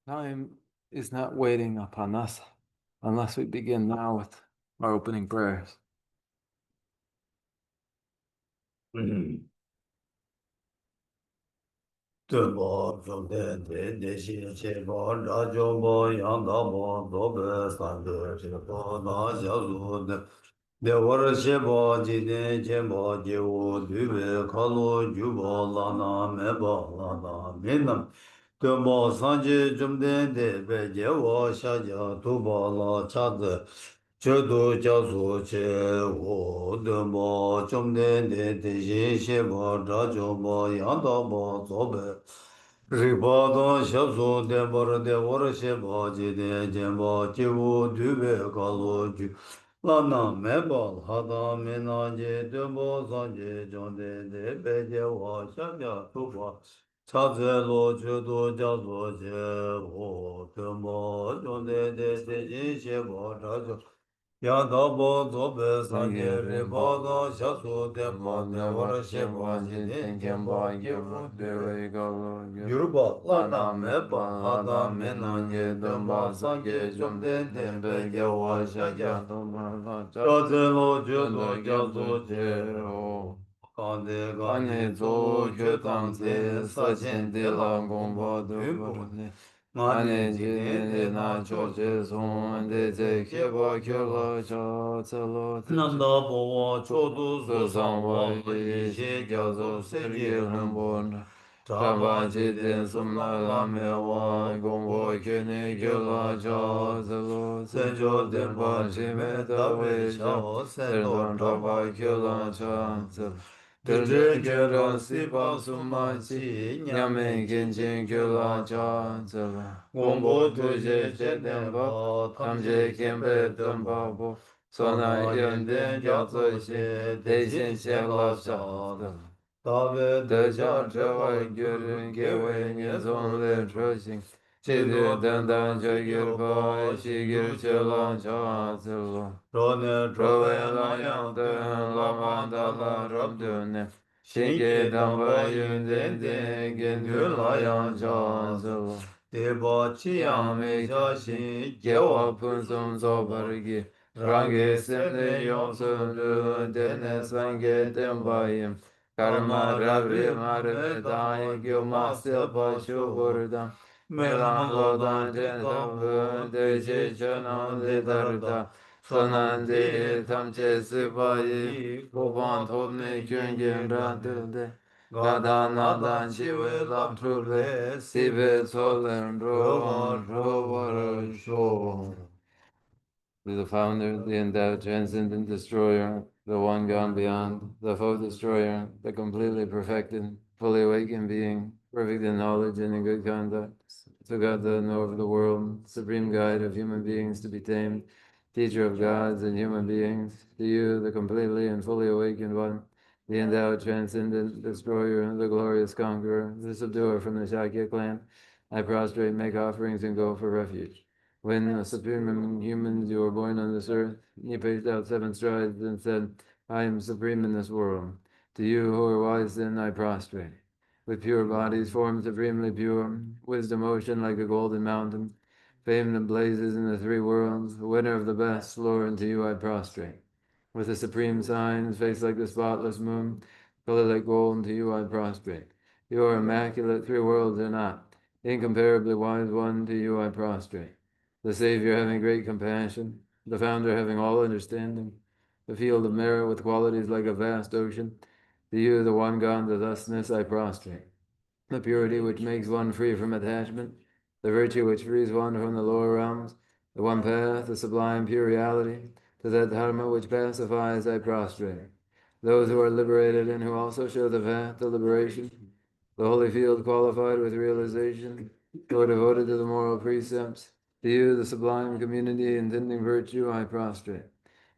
Time is not waiting upon us unless we begin now with our opening prayers. Dömo sanje jumden de be je wo sha ja tu ba la cha de che do ja so che wo dömo jumden de je she bo da jo bo yang da bo zo be ri ba do sha so de bo de wo she bo ji de je bo ji wo du be ka lo ju la na me ba ha da me na je dömo sanje jumden de be je wo sha ja tu ba 차제 로주도 자도제 오 드모 존데데 대진시 보라조 야도보 조베 산제레 보도 샤소데 모네 워르셰 보지 땡겐바 이게보 데레가로 유르바 라나메바 하다메 난게 덤바 산게 좀데 덴베게 와샤야 도마라 차제 로주도 자도제 오 Ane zo kyo tamze sa chen de la gongpa do parane Ane jine de na cho che son de ze kye pa kyo la cha tsa lo Nanda po wa cho du su sang wa ye she kya zo se kye rinpo na Chapa che ten sum la la me wa gongpa kye ne kyo la cha tsa lo Se jo ten pa che me ta we cha se don chapa kyo la cha tsa lo Dendren kera sipa sumachi, nyame genchen kera cha tsala. Gombo tuje che tenpa, tamje kempe tenpa po, sona yenden gyatso she, dejen she la cha tsala. Tabe deja trewa gyurun gewe nyezon le troshin, chidu dandan che gyurpa, shigir che la cha tsala. Rone trove la yang den la manda la rabdune, shige damba yun den den gen du la yang cha tsala. Deba chi yang me cha shin, gewa pun sum so bargi, rangi semne yong sun du, dene sange denpa yim. Karma rabri marve dāi gyo māsya paśu vurdam Mēlāṃ lodāṃ jēntāṃ de che chönāṃ de dhardā Sōnāṃ de tam che sīpāyī Gopāṃ tōpne kyuñgīṃ rādhil de Gādāṃ nādāṃ chīvē lāṃ trūpē Sīpē tsōlēṃ rōvāṃ rōvāra shōvāṃ. To the founder, the endowed, transcendent destroyer, the one gone beyond, the foe destroyer, the completely perfected, fully awakened being, perfect in knowledge and in good conduct, to God the knower of the world, supreme guide of human beings to be tamed, teacher of gods and human beings, to you, the completely and fully awakened one, the endowed, transcendent destroyer, the glorious conqueror, the subduer from the Shakya clan, I prostrate, make offerings, and go for refuge. When the supreme humans you were born on this earth, you paced out 7 strides and said, I am supreme in this world. To you who are wise then I prostrate. With pure bodies, formed supremely pure, wisdom ocean like a golden mountain, fame that blazes in the 3 worlds, winner of the best, Lord, to you I prostrate. With the supreme signs, face like the spotless moon, color like gold, to you I prostrate. You are immaculate, 3 worlds are not. Incomparably wise one, to you I prostrate. The Savior having great compassion, the Founder having all understanding, the field of merit with qualities like a vast ocean, to you, the one God, the thusness I prostrate. The purity which makes one free from attachment, the virtue which frees one from the lower realms, the one path, the sublime pure reality, to that dharma which pacifies I prostrate. Those who are liberated and who also show the path to liberation, the holy field qualified with realization, who are devoted to the moral precepts, to you, the sublime community intending virtue, I prostrate.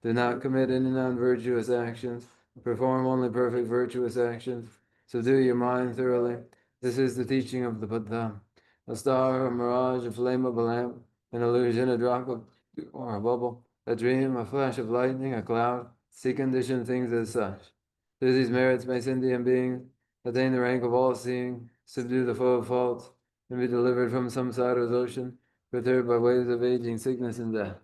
Do not commit any non-virtuous actions, perform only perfect virtuous actions, subdue your mind thoroughly. This is the teaching of the Buddha. A star, a mirage, a flame of a lamp, an illusion, a drop of, or a bubble, a dream, a flash of lightning, a cloud, see conditioned things as such. Through these merits may sentient beings attain the rank of all seeing, subdue the foe of faults, and be delivered from samsara's ocean, perturbed by waves of aging, sickness, and death.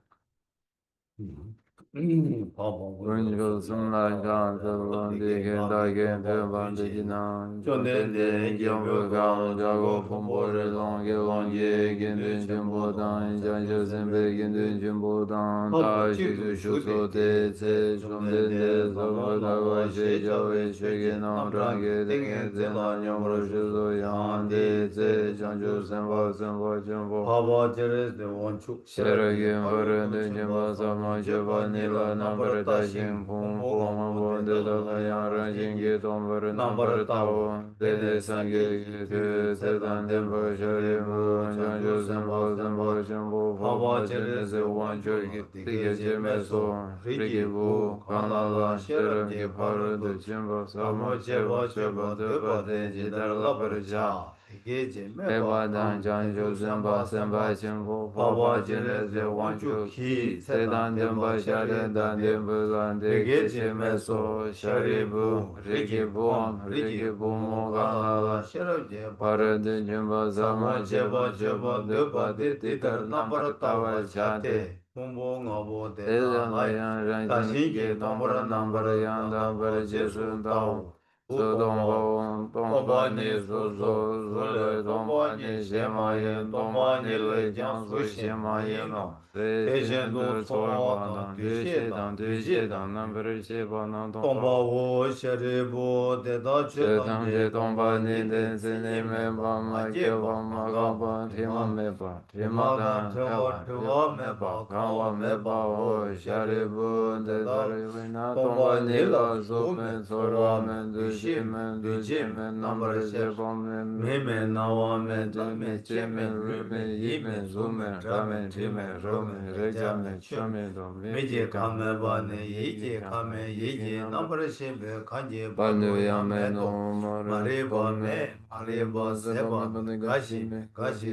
Vunjul sumla chan sabon di ken da ken te ban de jinan chon ten de gyom bu gang jago pombo re long ge long ye gen den chen bo dan jan jo sen be gen den chen bo dan ta shi su shu so te se chom den de so bo da wa she jo we she ge nam rang ge de ge se na nyom ro shu so yan de se jan jo sen bo chen bo Shara gen vara de chen ba sa ma che ba ni la na para ta shin pung pung ma bo de da la yang ran shin ge tom vara na para ta wo de de san ge ge te dan den ba sha re mu jan jo sen ba chen bo pa ba che de se wan cho ge ti ge che me so ri ge bu kan la la shara ge vara de chen ba sa ma che ba de ba de ji dar la para cha Eba dan jan jo sen ba chen bo pa ba chen de se wan cho ki se dan den ba sha de dan den bu lan de ge che me so sha ri bu ri ge bu mo ga la la pa re de chen ba sa ma che ba de ba de ti tar na par ta wa cha de te jan la yan ran shin ge dong par nam par yan da par che sun da so dong ba ni so le dong ba ni xie ma yin dong ba ni le jiang su xie ma yin no de xian de cui ba dang du xie dang nan per xie ba nan dong ba de tang xie dong ba ni de si ni me ba ma ge ba ma ga ba ti ma me ba ti ma dang te wa me ba ga wa me ba o xia ri bu de da ri wi na dong ba ni la so me so ra me du xie me du xie me nam per xie ba me na wa me du me che me ru me yi me zu me ra me ti me ro me re ja me cho me do me je ka me ba ne yi je ka me yi je nam per xie be kan je ba nu ya me no ma re ba me ma re ba se ba me ga shi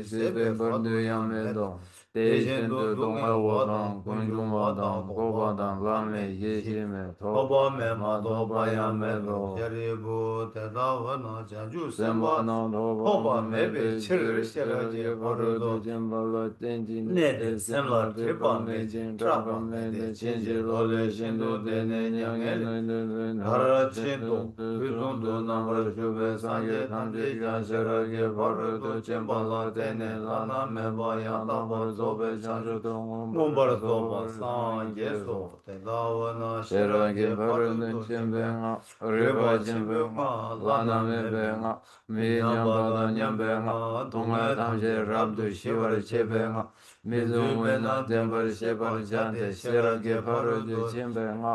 se be ba nu ya me do te shen du dong ma wo dong gong ju ma dong go ba dong la me ye xie me to ba me ma do ba ya me do sen ba na do ba me be chir ye ba ru du jen ba la ten ji ne de sen la tre ba me jen tra ba me de chen ji lo le shen du de ne nyang ye ne ne har ra chen du yu dong du na ba shu be san ye tam ji ga sha ra ye ba ru du jen ba la de ne la na me ba ya da ba zo be chan ju dong ngom ba zo ba san ye so te da wa na she ra ye ba ru du jen be nga re ba jen be nga la na me be nga mi nyam ba da nyam be nga dong la tam she rab du shi wa che be nga mi zu me na den ba she ba chan de she ra ge ba ru du jen be nga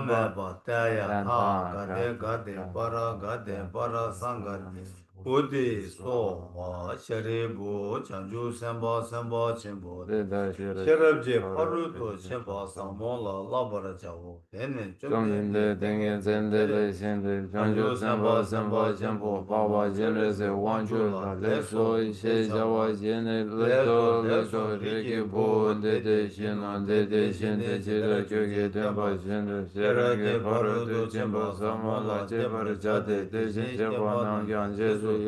me ba ta ya ta ga de ga de para sang ga Bodhi sowa sharibu chanju senpa chenpo sharabje paruto chenpa samola labara chawo tenne chomdende tengen sende le sende chanju senpa chenpo baba jenre se wanchu la le so she jawa jene le so riki bo de shino de shende chira kyoge tenpa shende sharage paruto chenpa samola chepara chate de shen chepa nangyan jesu Teke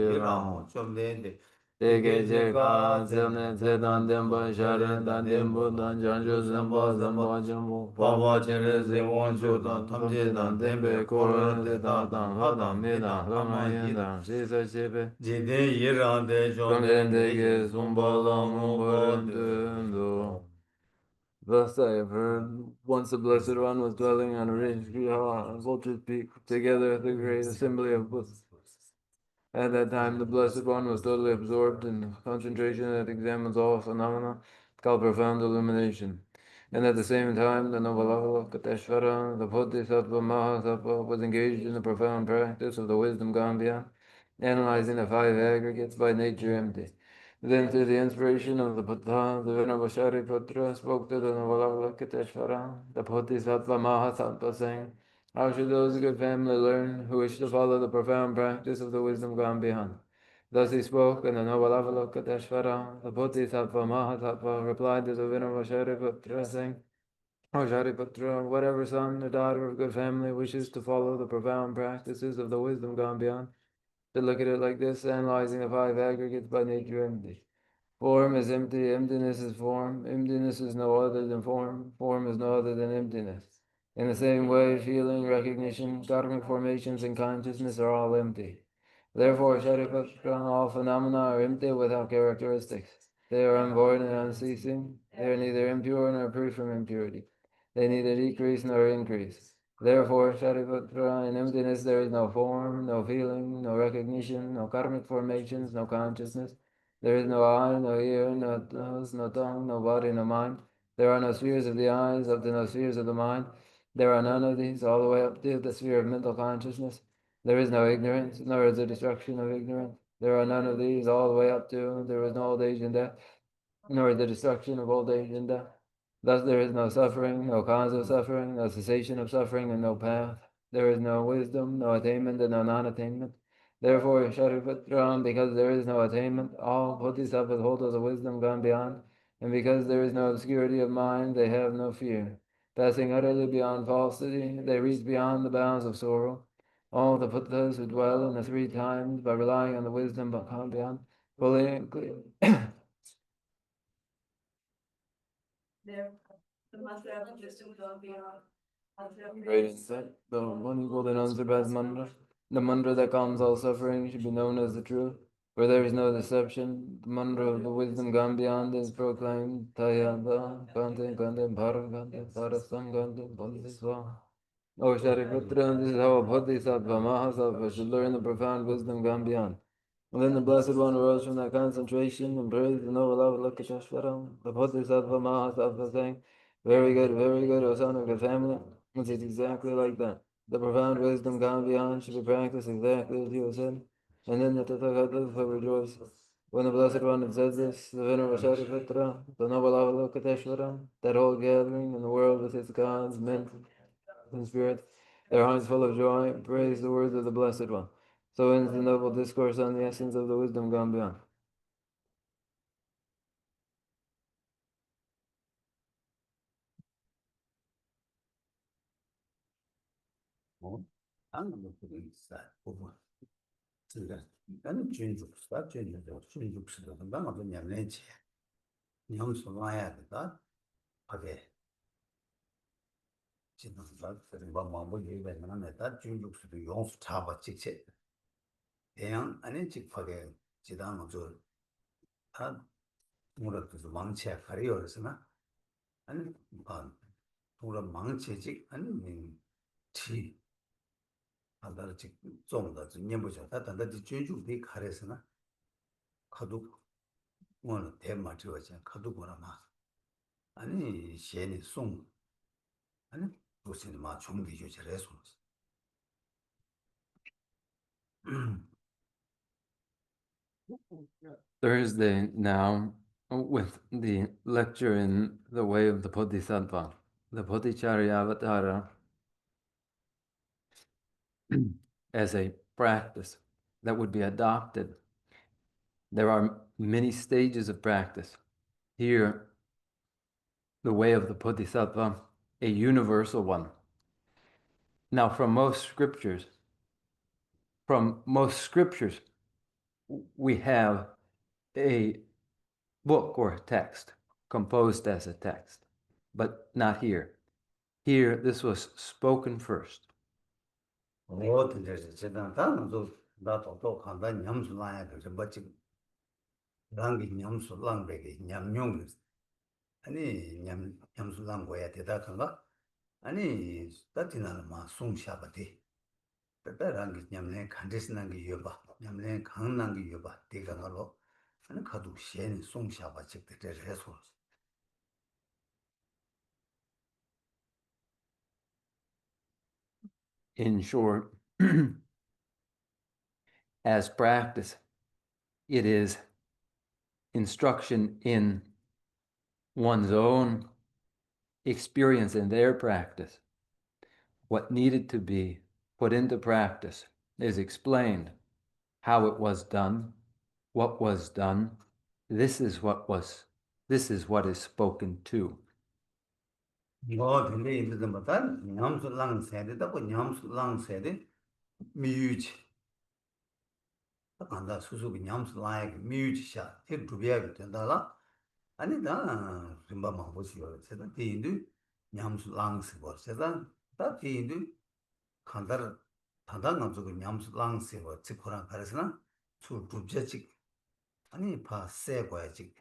che ka tsene tse dan tenpa share dan tenpo dan janjo senpa chenpo papa chere se wan chu dan tam che dan tenpe koro te ta dan ha dan me dan ha ma yen dan shi sa chepe jide yiran te chom ten teke sumpa la mumpa ren do. Thus I have heard, once the Blessed One was dwelling on a ridge on Vulture's Peak, together with the great assembly of Buddhas. At that time, the Blessed One was totally absorbed in concentration that examines all phenomena, called profound illumination. And at the same time, the noble Avalokiteshvara, the Bodhisattva Mahasattva, was engaged in the profound practice of the wisdom gone beyond, analyzing the five aggregates by nature empty. Then, through the inspiration of the Buddha, the Venerable Shariputra spoke to the noble Avalokiteshvara, the Bodhisattva Mahasattva, saying, how should those of good family learn who wish to follow the profound practice of the wisdom gone beyond? Thus he spoke, and the noble Avalokiteshvara, the Bodhisattva Mahasattva, replied to the Venerable Shariputra, saying, O Shariputra, whatever son or daughter of good family wishes to follow the profound practices of the wisdom gone beyond, To look at it like this, analyzing the five aggregates by nature empty. Form is empty, emptiness is form, emptiness is no other than form is no other than emptiness. In the same way, feeling, recognition, karmic formations, and consciousness are all empty. Therefore, Sharipatra, all phenomena are empty without characteristics. They are unborn and unceasing. They are neither impure nor free from impurity. They neither decrease nor increase. Therefore, Sharipatra, in emptiness there is no form, no feeling, no recognition, no karmic formations, no consciousness. There is no eye, no ear, no nose, no tongue, no body, no mind. There are no spheres of the eyes, up to no spheres of the mind. There are none of these, all the way up to the sphere of mental consciousness. There is no ignorance, nor is there destruction of ignorance. There are none of these, all the way up to there is no old age and death, nor the destruction of old age and death. Thus there is no suffering, no cause of suffering, no cessation of suffering, and no path. There is no wisdom, no attainment, and no non-attainment. Therefore, Sharipatra, because there is no attainment, all Bodhisattvas hold of the wisdom gone beyond, and because there is no obscurity of mind, they have no fear. Passing utterly beyond falsity, they reach beyond the bounds of sorrow. All the Buddhas who dwell in the three times by relying on the wisdom gone beyond, fully and clear. Great insight. The one equal and unsurpassed mantra. The mantra that calms all suffering should be known as the truth. Where there is no deception, the mantra of the wisdom gone beyond is proclaimed. Tayada, Kante, Kante, Bharakante, Parasangante, Bodhisattva. O Shariputra, this is how a Bodhisattva, Mahasattva, should learn the profound wisdom gone beyond. And then the Blessed One arose from that concentration and praised the noble Avalokiteshvara, the Bodhisattva Mahasattva, saying, very good, O son of the family. It is exactly like that. The profound wisdom gone beyond should be practiced exactly as you have said. And then the Tathagata will rejoice. When the Blessed One had said this, the Venerable Shariputra, the noble Avalokiteshvara, that whole gathering in the world with its gods, men, and spirits, their hearts full of joy, praise the words of the Blessed One. So ends the noble discourse on the essence of the wisdom gone beyond. 대양 아니 직파게 지당은 저다 뭐라도 망치야 가려서나 아니 뭐라 망치지 아니 티 아다를 직 좀더 념보자 다단다 제주비 가려서나 가도 뭐는 대마트워자 가도 거라마 아니 셴이 송 아니 무슨 마 좀비 주제래서 Thursday now, with the lecture in the way of the Bodhisattva, the Bodhicharya Avatara, as a practice that would be adopted. There are many stages of practice. Here, the way of the Bodhisattva, a universal one. Now, from most scriptures, we have a book or a text composed as a text, but not here. Here, this was spoken first. 아니 냠술랑 거야 대다던가 아니 따티나는 마 송샤바디 따라랑 냠네 간데스난 게 여봐 냠네 강난 게 여봐 대가 말로 아니 가도 시엔 송샤바 직대 해서 In short, as practice, it is instruction in one's own experience in their practice. What needed to be put into practice is explained, how it was done, what was done. This is what is spoken to. 뭐 근데 이제 뭐다 냠술랑 세대다 고 냠술랑 세대 미유지 간다 수수기 냠스 라이크 뮤지샤 티 두비야 된다라 아니 나 좀만 보시오 제가 뒤인도 냠스 랑스 버 제가 다 뒤인도 간다를 단단 가지고 냠스 랑스 버 직코랑 가르스나 수 두제직 아니 파 세고야직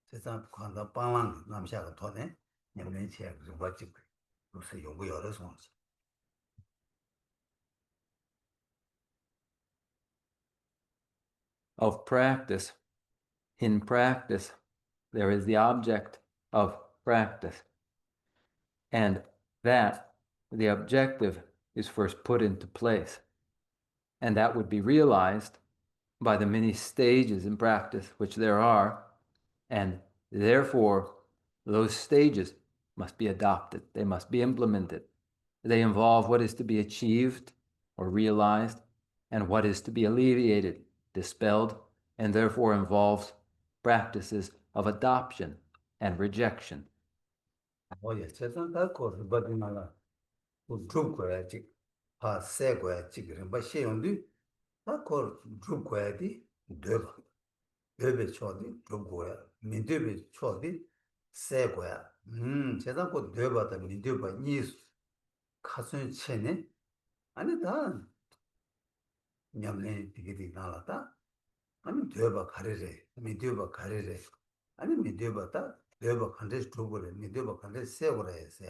제가 간다 빵랑 남샤가 도네 냠내체 그 버직 무슨 연구 여러 송 Of practice. In practice, there is the object of practice. And that, the objective, is first put into place. And that would be realized by the many stages in practice which there are. And therefore, those stages must be adopted. They must be implemented. They involve what is to be achieved or realized and what is to be alleviated, dispelled, and therefore involves practices of adoption and rejection. 예, 세상 다 거를 받으나라. 그 죽고야지. 파 세고야지. 그래 뭐 시용도 다 거를 죽고야지. 되바. 되베 쳐디 죽고야. 민되베 쳐디 세고야. 세상 거 되바다 민되바 니스 가슴 체네. 아니 다 냠내 되게 나라다. 아니 되바 가르래. 민되바 가르래. 아니 민되바다 되바 간데 죽고래. 민되바 간데 세고래 해서.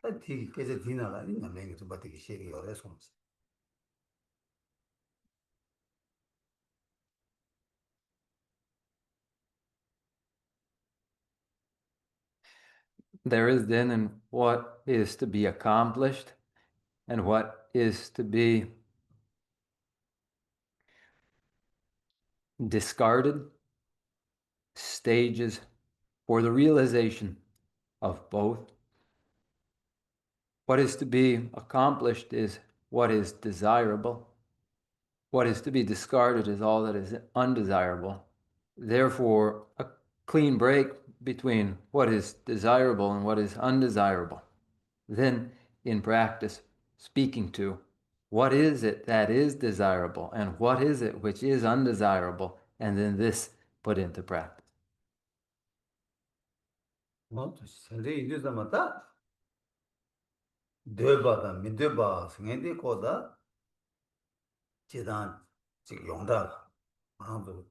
다 뒤, 계속 뒤나가니 남행이 좀 받기 시행이 어려서. There is then in what is to be accomplished and what is to be discarded stages for the realization of both. What is to be accomplished is what is desirable. What is to be discarded is all that is undesirable. Therefore, a clean break between what is desirable and what is undesirable. Then, in practice, speaking to what is it that is desirable and what is it which is undesirable, and then this put into practice. 뭐 현재 이제마다 되바다 민되바 생애디 거다 지단 즉 용다 아무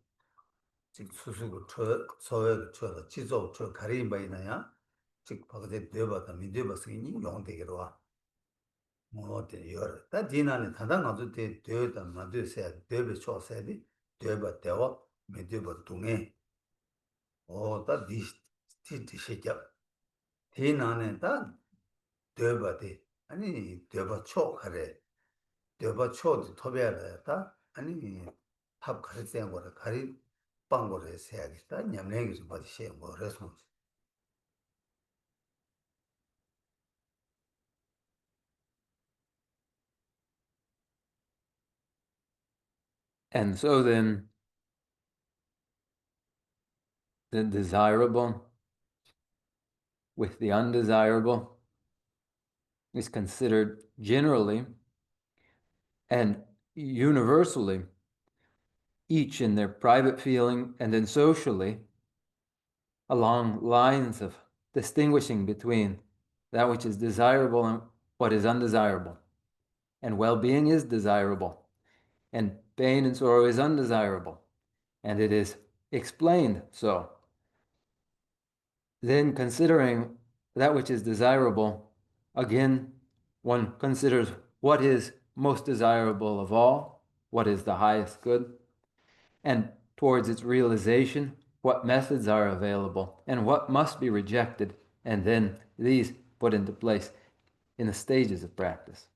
즉 수수고 저 서외 저다 지조 저 가리 바이나야 즉 바가데 되바다 민되바 생이 용되기로 와 뭐데 여 다디나네 다당 아주 되 되다 마드세 되베 초세디 되바 되와 민되바 동에 다 디시자 디나네 다 되바데 아니 되바 초카레 되바 초도 토베야다 아니 탑 가르센 거를 가리 빵거를 해야겠다 냠내기 좀 받이 시에 뭐 그래서 And so then, the desirable with the undesirable is considered generally and universally, each in their private feeling and then socially, along lines of distinguishing between that which is desirable and what is undesirable. And well-being is desirable, and pain and sorrow is undesirable, and it is explained so. Then, considering that which is desirable, again, one considers what is most desirable of all, what is the highest good, and towards its realization, what methods are available and what must be rejected, and then these put into place in the stages of practice.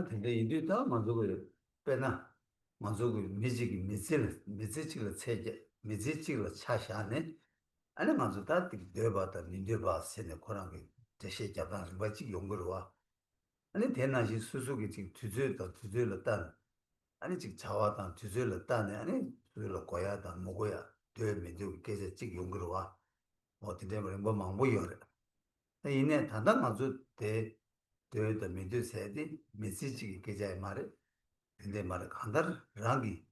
근데 인도다 만족을 빼나 만족을 미지를 체제 미지를 차샤네 아니 만족다 되바다 민되바 세네 코랑게 대시 잡단 뭐지 용거로 와 아니 대나시 수수기 지금 두저를 딴 아니 지금 자와단 두저를 딴네 아니 두저를 거야다 뭐고야 되면 좀 계속 지금 용거로 와 어떻게 뭐 망보여래 이내 단단 만족 대 되다 민주 세디 메시지 계좌에 말해 근데 말에 간다를 랑기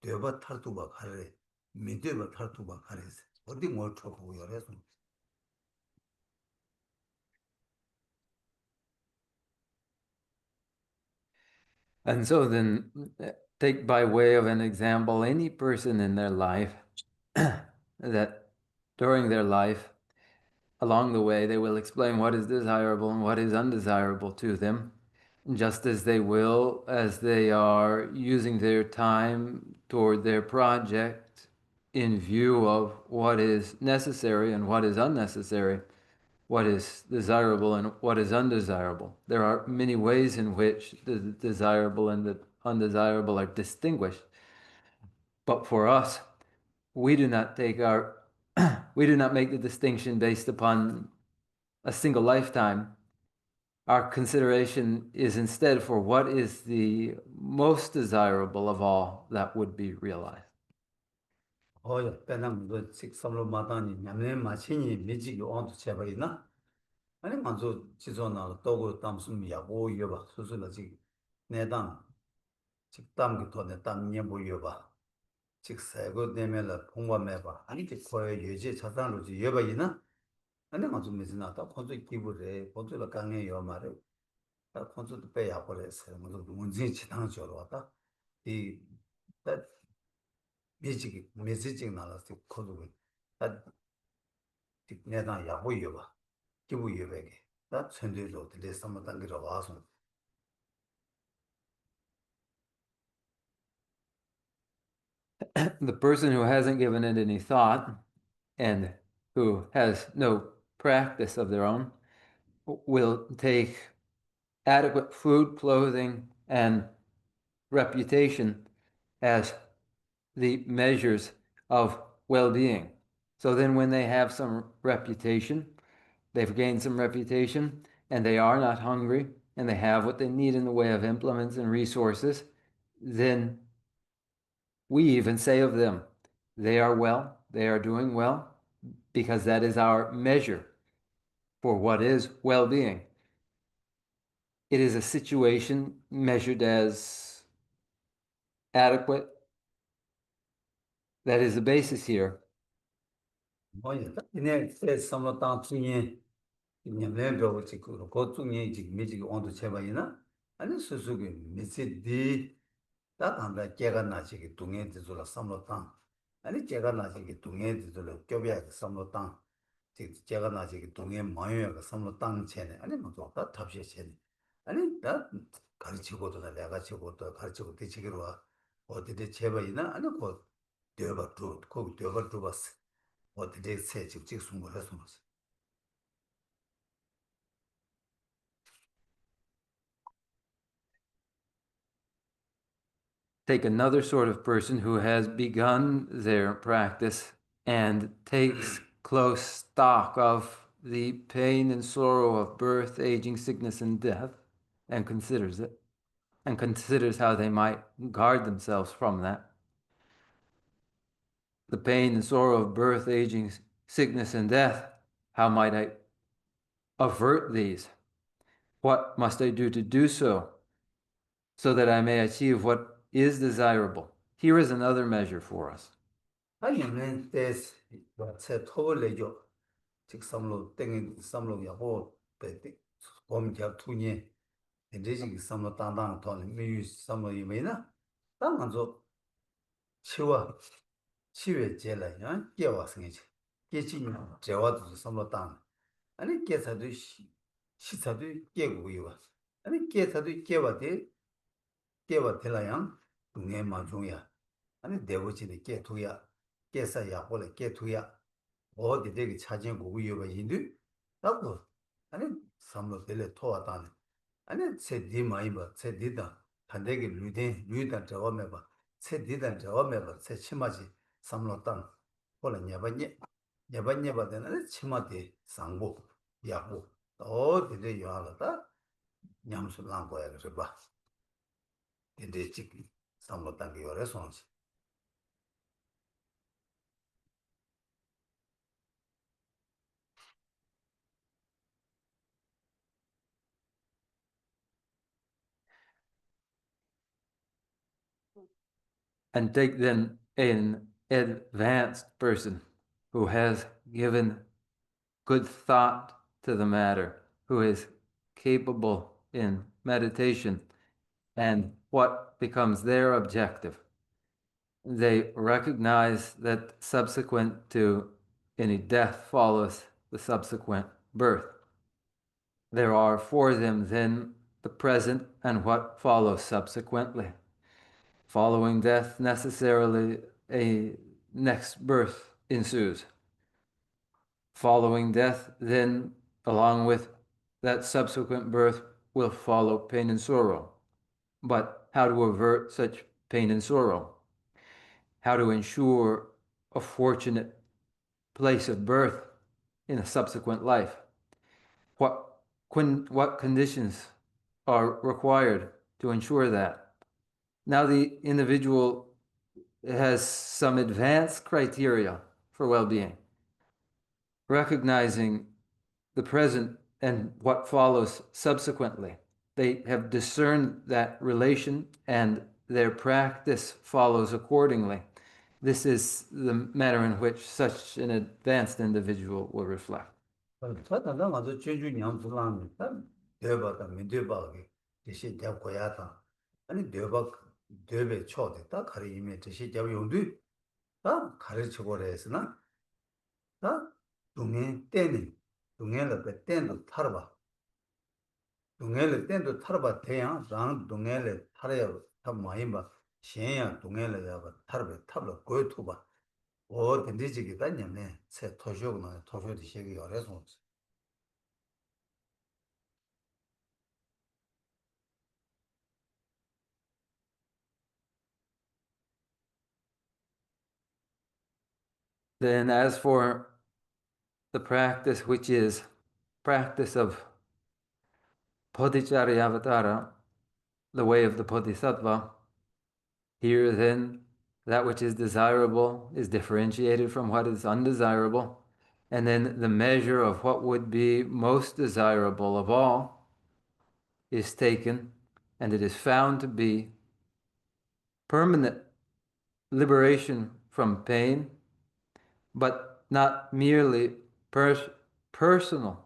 되바 탈투바 가래 미되바 탈투바 가래서 어디 뭘 쳐보고 열해서 And so then, take by way of an example any person in their life that during their life, along the way, they will explain what is desirable and what is undesirable to them, just as they will as they are using their time toward their project in view of what is necessary and what is unnecessary, what is desirable and what is undesirable. There are many ways in which the desirable and the undesirable are distinguished. But for us, we do not take our we do not make the distinction based upon a single lifetime. Our consideration is instead for what is the most desirable of all that would be realized. 어여 빼남 그 직선로 마다니 냠내 마치니 미지기 온도 제발이나 아니 먼저 지존나 또고 담숨 야고 이어봐 수술하지 내담 직담기 돈에 담nye 보여봐 직세고 되면은 공감해봐 아니 그 거의 예제 자산으로지 이어봐이나 아니 먼저 미지나다 콘도 기부래 콘도가 강해 요 말에 다 콘도도 빼야 버렸어요 먼저 문제 지당 줘로 왔다 이 미지직 나라서 콘도 다 내가 야고 이어봐 기부 이어봐게 다 천재로 내 삼아 단계로 와서 The person who hasn't given it any thought and who has no practice of their own will take adequate food, clothing, and reputation as the measures of well-being. So then when they have some reputation, they've gained some reputation, and they are not hungry, and they have what they need in the way of implements and resources, then we even say of them, they are well, they are doing well, because that is our measure for what is well-being. It is a situation measured as adequate. That is the basis here. 뭐야 이내 세 삼로당 중에 냠내로 지고 그 중에 지금 미지기 온도 제발이나 아니 수수기 미지디 다 간다 제가 나지기 동에 들어서 삼로당 아니 제가 나지기 동에 들어서 껴비야 삼로당 제가 나지기 동에 마요야 삼로당 체네 아니 뭐다 탑시 체네 아니 다 가르치고도 내가 치고도 가르치고 대치기로 와 어디에 제발이나 아니 그 되어봐 그 되어봐 봤어 어디에 새 직직 숨고해서 Take another sort of person who has begun their practice and takes close stock of the pain and sorrow of birth, aging, sickness, and death, and considers it, and considers how they might guard themselves from that. The pain and sorrow of birth, aging, sickness, and death, how might I avert these? What must I do to do so, so that I may achieve what is desirable? Here is another measure for us. 아니면 데스 제 토벌레죠. 즉 삼로 땡이 삼로 야고 베티 봄자 투니 인제지 삼로 당당 돈 미유 삼로 이메나 당만조 치와 치외 제라야 깨와 생이지 깨진 제와도 삼로 당 아니 깨사도 시사도 깨고 이와 아니 깨사도 깨와데 깨와 될라양 동네 마중이야 아니 대부지네 깨투야 깨사야或者 깨투야 어디 되게 찾은 거 위에가 있는데 나도 아니 삼로 될래 토하다네 아니 세디 많이 봐 세디다 반대게 류다 저거면 봐 세디다 저거면 봐세 치마지 삼로 땅或者 냐바nye 받는 치마디 상고 야고 어디 돼 요하다 냠술랑 거야 그래서 봐 근데 지금 삼로 땅이 요래서 and take then an advanced person who has given good thought to the matter, who is capable in meditation, and what becomes their objective. They recognize that subsequent to any death follows the subsequent birth. There are for them then the present and what follows subsequently. Following death, necessarily a next birth ensues. Following death, then, along with that subsequent birth, will follow pain and sorrow. But how to avert such pain and sorrow? How to ensure a fortunate place of birth in a subsequent life? What conditions are required to ensure that? Now the individual has some advanced criteria for well-being, recognizing the present and what follows subsequently. They have discerned that relation and their practice follows accordingly. This is the manner in which such an advanced individual will reflect. tātā ngā tō chūnchū ñāṃ tū lāṃ tā dēbā tā mī dēbā kī tēshī gyab guyā tā anī dēbē chō tē tā kārī yīmē tēshī gyab yōngdū tā kārī chōgō rēs nā tā dūngē tēnī dūngē lā bē tēn tō thārba dūngē lā tēn tō thārba tēyāṃ rāṃ dūngē lā thārayā tā māyīmbā shēnyā dūngē lā yā bā thārba thārba goy tūba o tēndī chīgī tā ñamē cē tōshō gu nā tōshō tī shēgī yō rē sōng. Then as for the practice, which is practice of Bodhicharyavatara, the way of the Bodhisattva, here then that which is desirable is differentiated from what is undesirable, and then the measure of what would be most desirable of all is taken, and it is found to be permanent liberation from pain, but not merely personal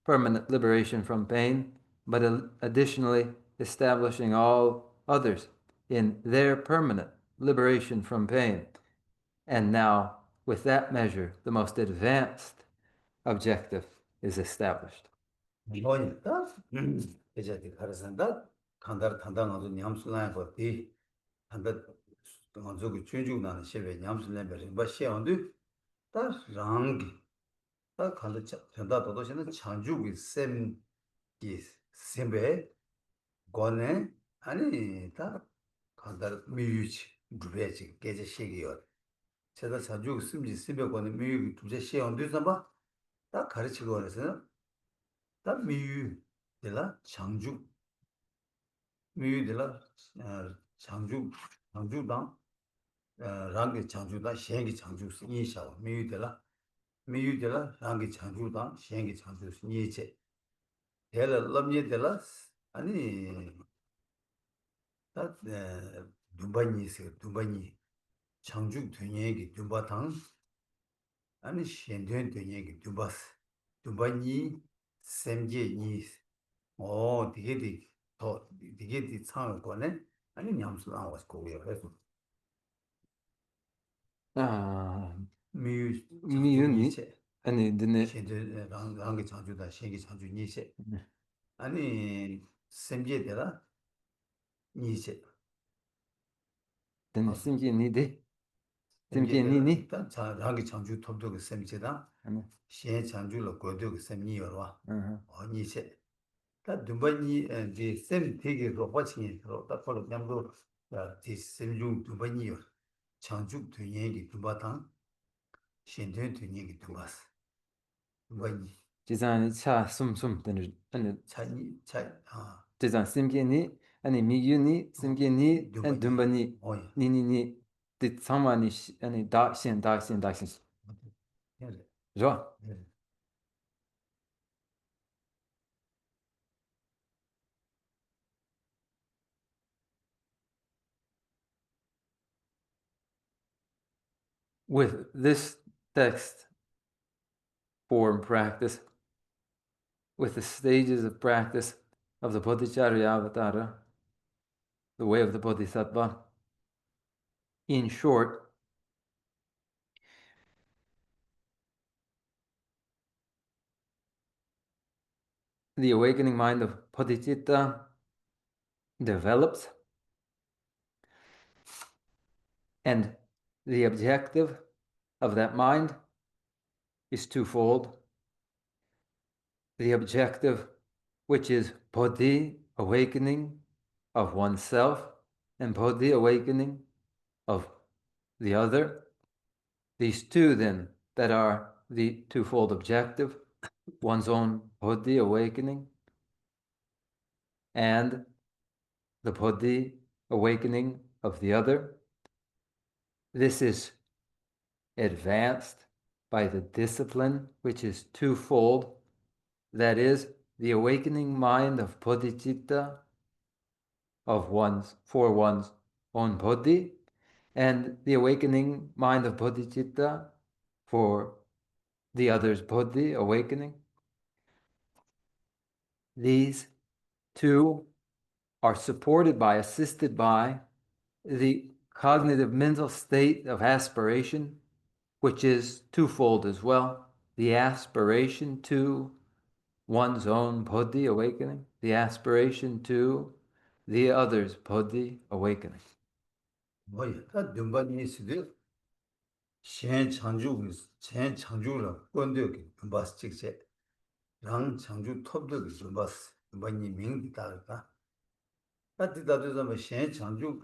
permanent liberation from pain, but additionally establishing all others in their permanent liberation from pain. And now, with that measure, the most advanced objective is established. 뭐니 다 이제 가르선다 간다르 탄다 나도 냠슬라야 거디 한다 저기 춘중 나는 실외 냠슬래 버리 뭐 시원도 다 랑기 다 간다 전다 도도시는 창주기 셈이 셈베 고네 아니 다 간다르 미유치 두베지 계제 시기요 제가 자주 심지 셈베 고네 미유 두제 시원도 삼바 다 가르치고 그래서 다 미유 데라 창주 미유 데라 창주당 랑게 창주다 시행기 창주 이샤 미유 데라 랑게 창주당 시행기 창주 이체 데라 럼예 데라 아니 다 두바니 창주 되냐기 두바당 아니 시행된 되냐기 두바니 샘제니 디게디 더 디게디 창을 거네 아니 냠스랑 와서 거기에 해서 미윤이 아니 드네 현재 랑게 창주다 신기 창주 니세 아니 샘제데라 니세 드네 심기니데 심기니니 일단 랑게 창주 톱도 샘제다 신 창주로 거도 샘니여와 니세 다 두바니 디 셈티게 로바치니 로다 폴로 냠도 디 셈중 두바니요 창주 되얘기 두바탄 신된 되얘기 두바스 두바니 지산이 차 숨숨 되는 아니 차니 차아 지산 심기니 아니 미윤이 심기니 앤 둠바니 니니니 디 상만이 아니 다신 좋아 with this text form practice, with the stages of practice of the Bodhicharya Avatara, the way of the Bodhisattva. In short, the awakening mind of Bodhicitta develops, and the objective of that mind is twofold. The objective, which is Bodhi, awakening of oneself, and Bodhi, awakening of the other. These two, then, that are the twofold objective, one's own Bodhi, awakening, and the Bodhi, awakening of the other. This is advanced by the discipline, which is twofold, that is, the awakening mind of bodhicitta for one's own bodhi, and the awakening mind of bodhicitta for the other's bodhi, awakening. These two are supported by, assisted by, the cognitive mental state of aspiration, which is twofold as well. The aspiration to one's own bodhi, awakening, the aspiration to the other's bodhi, awakening. 뭐야, 다 등반이 있어도 신 창조라 건드기 바스 직세 랑 창조 톱도 바스 등반이 명이 다르다. 다디다도 신 창조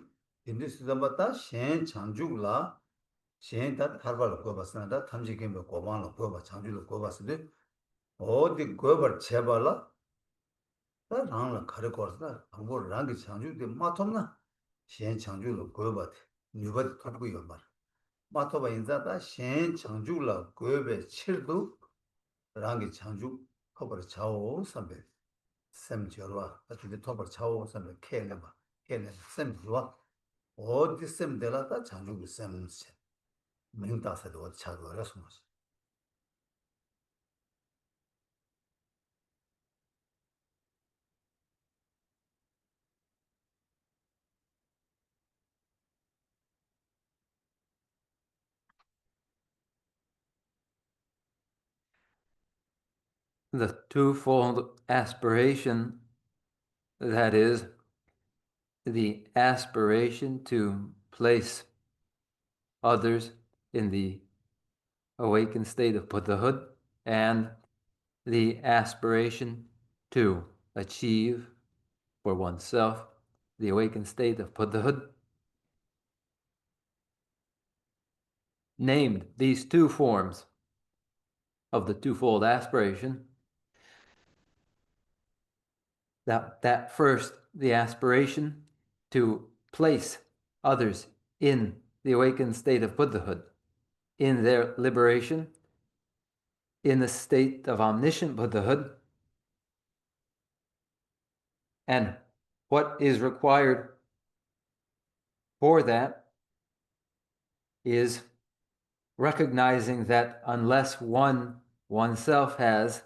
인디스다 맞다 신 창조라 신다 탈발 거 봤으나 탐지게 뭐 고만로 거 창조로 거 봤으데 어디 거버 제발라 다 랑라 가르거스나 아무 랑기 창조데 마톰나 신 창조로 거 봤. 뉴버 탑고 이거 말. 마토바 인자다 신 창조라 거베 칠도 랑기 창조 커버 차오 선배 샘저와 어떻게 커버 차오 선배 케네바 케네 샘저와 어디 샘데라다 창조 샘세 명다서도 차고라 소스. The twofold aspiration, that is, the aspiration to place others in the awakened state of Buddhahood, and the aspiration to achieve for oneself the awakened state of Buddhahood. Named these two forms of the twofold aspiration, that first, the aspiration to place others in the awakened state of Buddhahood, in their liberation, in the state of omniscient Buddhahood. And what is required for that is recognizing that unless oneself has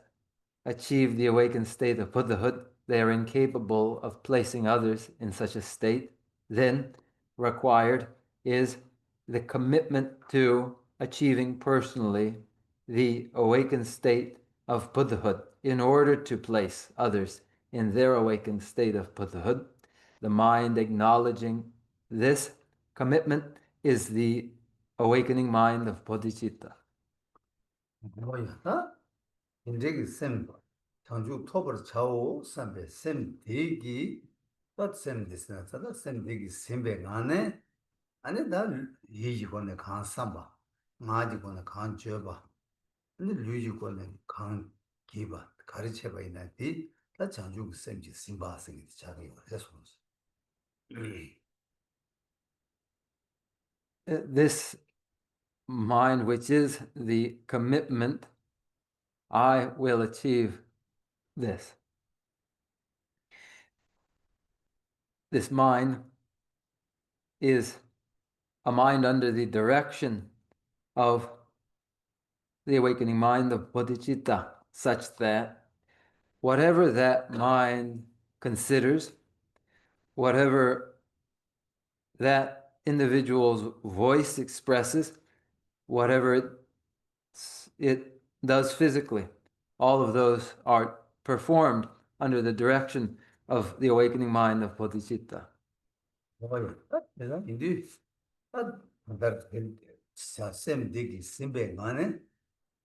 achieved the awakened state of Buddhahood, they are incapable of placing others in such a state. Then required is the commitment to achieving personally the awakened state of Buddhahood in order to place others in their awakened state of Buddhahood. The mind acknowledging this commitment is the awakening mind of bodhicitta. 뭐야? 인제기 샘 창조 토벌 차오 선배 샘 대기 덧샘 됐으나 샘 대기 샘배 안에 다 이지고네 간삼바 마지고네 간줘봐 근데 류지고네 간 기바 가르쳐봐 있나디 다 창조 샘지 심바생이 자기 그래서 This mind, which is the commitment, I will achieve this. This mind is a mind under the direction of the awakening mind of bodhicitta, such that whatever that mind considers, whatever that individual's voice expresses, whatever it does physically, all of those are performed under the direction of the awakening mind of bodhicitta.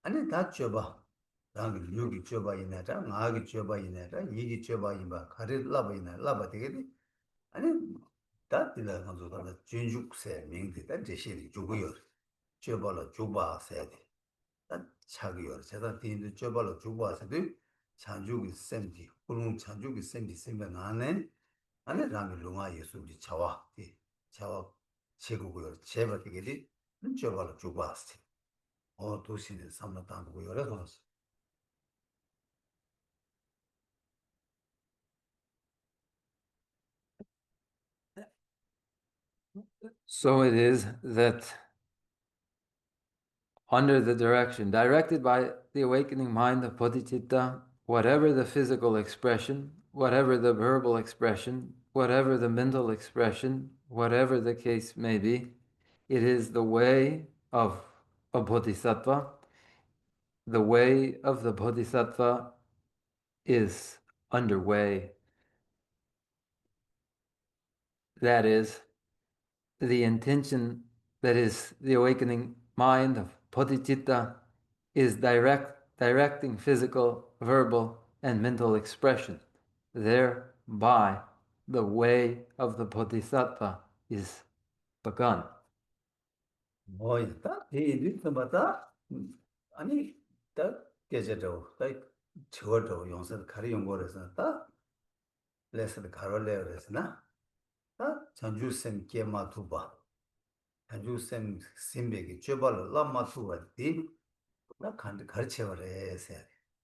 아니 다 줘봐. 당기 여기 줘봐 이나다. 나기 줘봐 이나다. 이기 줘봐 이마. 가리 라바 이나. 라바 되게디. 아니 다 들어 가지고 다 준죽세 명대다 제시리 주고요. 줘봐라 줘봐 세야지. 다 차기요. 제가 뒤인데 줘봐라 줘봐 세도 찬죽이 셈디. 그런 찬죽이 셈디 생각 안에 안에 라미 롱아 예수지 차와. 차와 제고고요. 제발 되게디. 줘봐라 줘봐 세. 도시는 삼나다고 여러서 So it is that under the direction, directed by the awakening mind of bodhicitta, whatever the physical expression, whatever the verbal expression, whatever the mental expression, whatever the case may be, it is the way of a bodhisattva. The way of the bodhisattva is underway. That is, the intention, that is, the awakening mind of bodhicitta is directing physical, verbal, and mental expression. Thereby, the way of the bodhisattva is begun. 뭐였다? 이 리듬마다 아니 다 계제도 다 저도 용서 가리 연구해서 다 레슨 가로래서나 다 전주쌤 게마 두바 전주쌤 심백이 줘발 라마 두바디 나 간데 가르쳐 버려서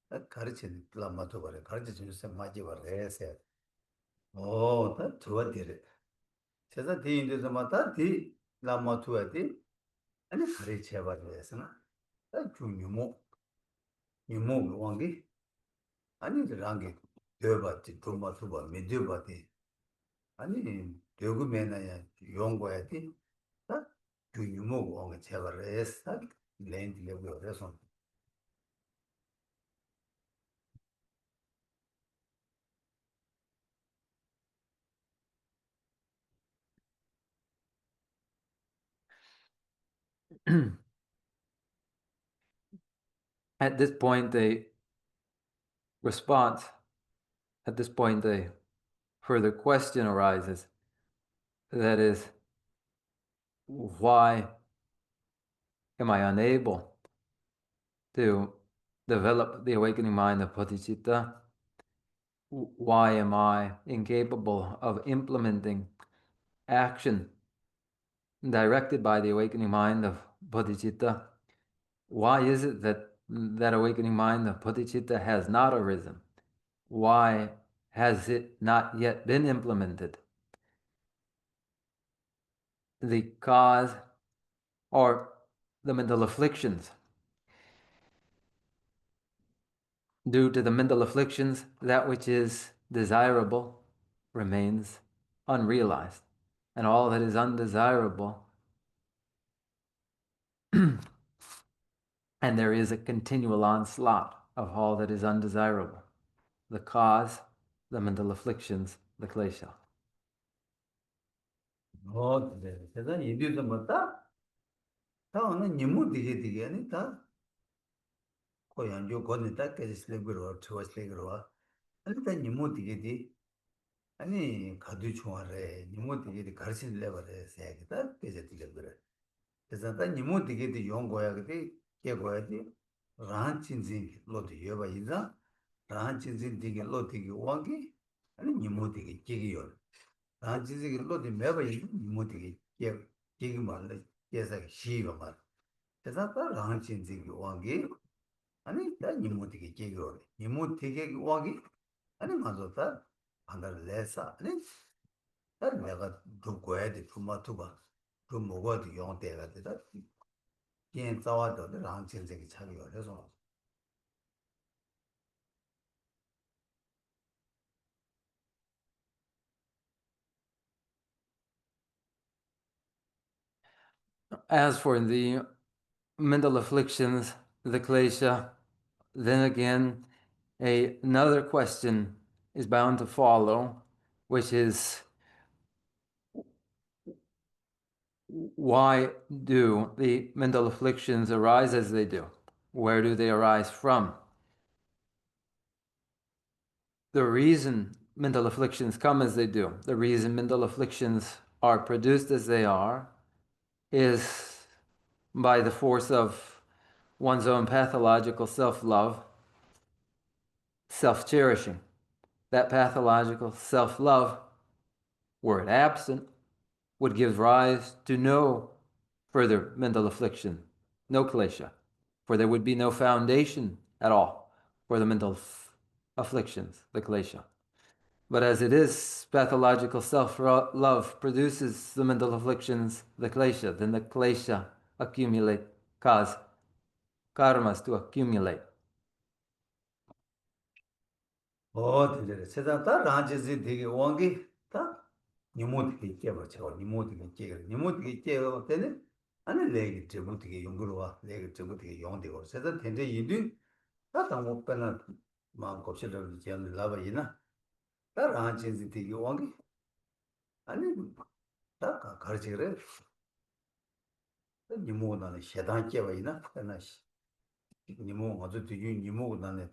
나 가르쳐 라마 두바래 가르쳐 전주쌤 맞이 버려서 다 좋아들 제가 뒤인데서 마다 뒤 라마 두바디 아니 가르쳐 버려서나 다 중요모 유모 왕기 아니 랑게 되어봤지 도마 두바 메디어바디 아니 되고면아야 용거야지 다 유모 왕게 제가래서 랜드려고 그래서 At this point, a response, at this point, a further question arises. That is, why am I unable to develop the awakening mind of bodhicitta? Why am I incapable of implementing action directed by the awakening mind of bodhicitta? Why is it that that awakening mind of bodhicitta has not arisen? Why has it not yet been implemented? The cause, or the mental afflictions. Due to the mental afflictions, that which is desirable remains unrealized, and all that is undesirable, and there is a continual onslaught of all that is undesirable. The cause, the mental afflictions, the Klesha. 네. 제가 이디도 맞다. 다 오늘 니무 되게 아니 다 고양 요 거는 딱 계슬레그로 투어슬레그로 아니 다 니무 되게 아니 가두 좋아래 니무 되게 가르친 레버래 세야겠다 계제들 그래 그래서 다 니무 되게 용 거야 그게 개 거야지 란친진 로도 여봐 이자 란친진 되게 로 되게 왕기 아니 니무 되게 계기요 란친진 로도 매봐 니무 되게 계기 말래 계속 시가 말 그래서 다 란친진 왕기 아니 다 니무 되게 계기요 니무 되게 왕기 아니 맞았다 안달 레사 아니 내가 두 거야지 두마투바 두 먹어도 용 때가 되다 겐 자와도 랑 진짜게 차려 그래서 As for the mental afflictions, the klesha, then again, another question is bound to follow, which is, why do the mental afflictions arise as they do? Where do they arise from? The reason mental afflictions come as they do, the reason mental afflictions are produced as they are, is by the force of one's own pathological self-love, self-cherishing. That pathological self-love, were it absent, would give rise to no further mental affliction, no klesha, for there would be no foundation at all for the mental afflictions, the klesha. But as it is, pathological self-love produces the mental afflictions, the klesha, then the klesha accumulate, cause karmas to accumulate. 되게 세상 다 란지지 되게 원기 다 니모티게 깨버쳐 니모티게 깨가 되네 아니 레기 저모티게 용구로 와 레기 저모티게 용되고 세상 텐데 이들 다 당못 빼나 마음 kop시를 지는 라바이나 다 란지지 되게 원기 아니 다 가르치래 니모나는 셰단 깨바이나 빼나 니모 어디 뒤 니모나는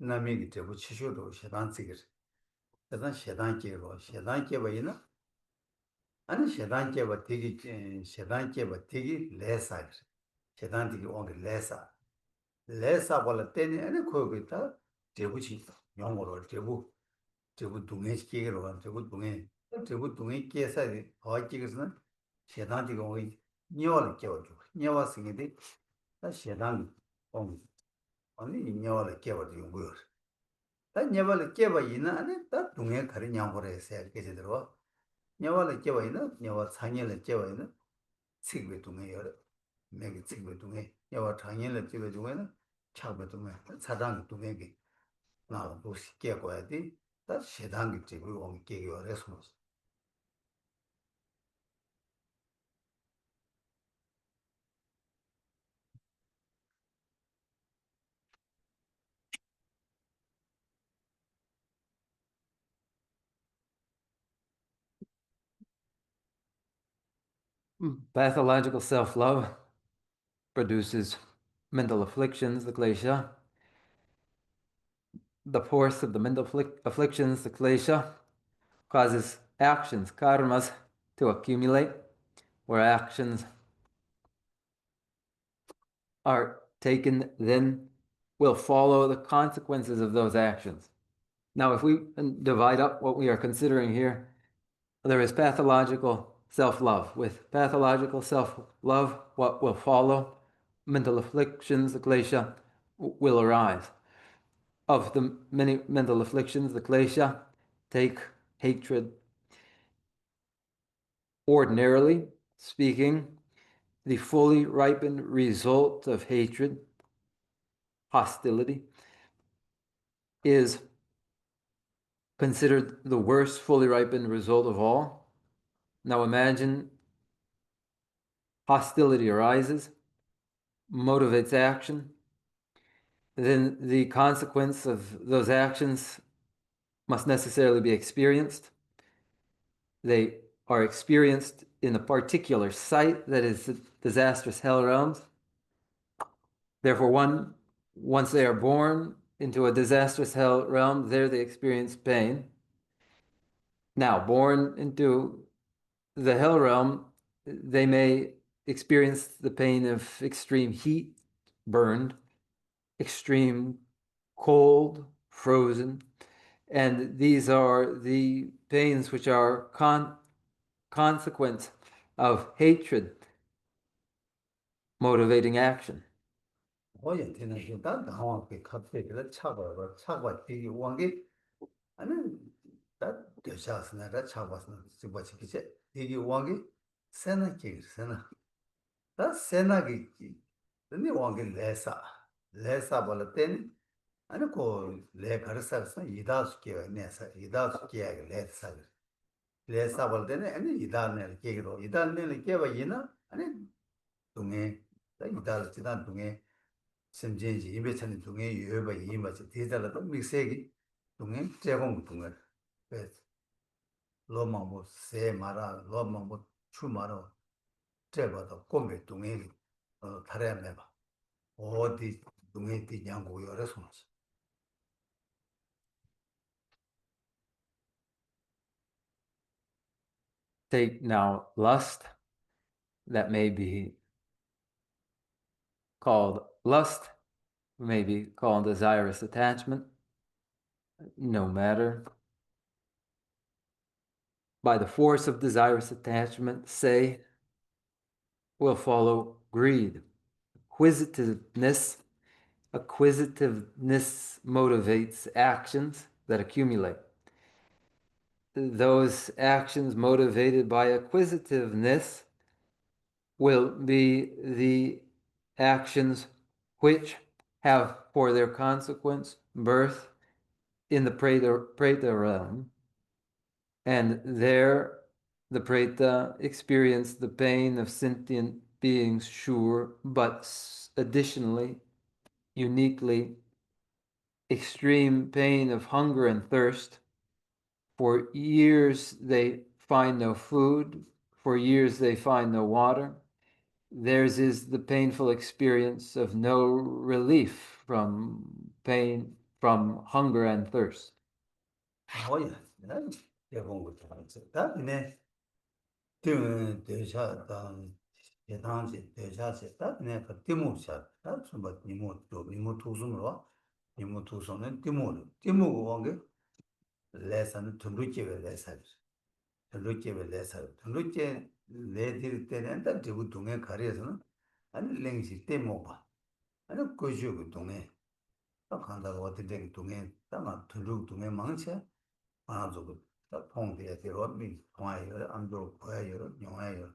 남에게 저거 치셔도 셰단 찌게 세상 셰단 깨로 셰단 깨바이나 아니 셰단 깨바 되게 셰단 깨바 되게 레사 셰단 되게 온 레사 벌 때니 아니 거기다 대부치 영어로 대부 동해 시계로 가 대부 동해 깨서 어찌겠으나 셰단 되게 오이 녀를 깨워줘 녀와 생기데 다 셰단 온 아니 녀를 깨워줘 거요 다 녀를 깨봐 이나 아니 다 동해 가리 녀고래 해서 이렇게 들어 녀와를 깨봐 이나 녀와 상년을 깨봐 이나 식배 동해요 매기 식배 동해 녀와 상년을 깨봐 동해는 차배 동해 사당 동해기 나도 또 쉽게 거야 돼다 세당기 집을 온 깨겨 그래서 Pathological self-love produces mental afflictions, the klesha. The force of the mental afflictions, the klesha, causes actions, karmas, to accumulate, where actions are taken, then will follow the consequences of those actions. Now, if we divide up what we are considering here, there is pathological self-love. With pathological self-love, what will follow? Mental afflictions, the klesha, will arise. Of the many mental afflictions, the klesha, take hatred. Ordinarily speaking, the fully ripened result of hatred, hostility, is considered the worst fully ripened result of all. Now imagine hostility arises, motivates action, then the consequence of those actions must necessarily be experienced. They are experienced in a particular site that is disastrous hell realms. Therefore, once they are born into a disastrous hell realm, there they experience pain. Now, born into the hell realm, they may experience the pain of extreme heat, burned, extreme cold, frozen, and these are the pains which are consequence of hatred motivating action. 어제 되는 게다 나와게 갑자기 차가 되게 원게 아니 다 되셨으나 차가스나 집어치기지 되게 원게 세나 다 세나기 근데 왕게 레사 벌 때는 아니 고레 가르사서 이다스케 내사 이다스케 레사 레사 벌 때는 아니 이다네 계기로 이다네 계바 이나 아니 동에 이다 지단 동에 심진지 이베찬 동에 유여바 이마지 대자라도 믹세기 동에 제공 동에 그래서 로마모 세 마라 로마모 추 마라 제바도 꿈에 동에 다래매 봐 어디 동에 뛰냐고 열어서 Take now lust, that may be called lust, may be called desirous attachment, no matter. By the force of desirous attachment, say, will follow greed, acquisitiveness. Acquisitiveness motivates actions that accumulate. Those actions motivated by acquisitiveness will be the actions which have for their consequence birth in the Preta realm, and there the Preta experience the pain of sentient beings, sure, but additionally, uniquely, extreme pain of hunger and thirst. For years they find no food, for years they find no water. Theirs is the painful experience of no relief from pain, from hunger and thirst. 뭐야 대본 것도 알았어 다음에 등 대샤단 대단지 대샤세 다음에 그 디모샤 다좀 뭐 니모 투숨으로 니모 투숨은 디모고 원게 레선 둘루께에 레선 둘루께에 레선 둘루께 레딜 때는 다 지구 동에 가려서는 아니 랭시 때모봐 아니 고주고 동에 딱 간다고 어떻게 동에 딱 둘루 동에 망쳐 아주 통비에 들어오면 통화요 안도 보여요 영화요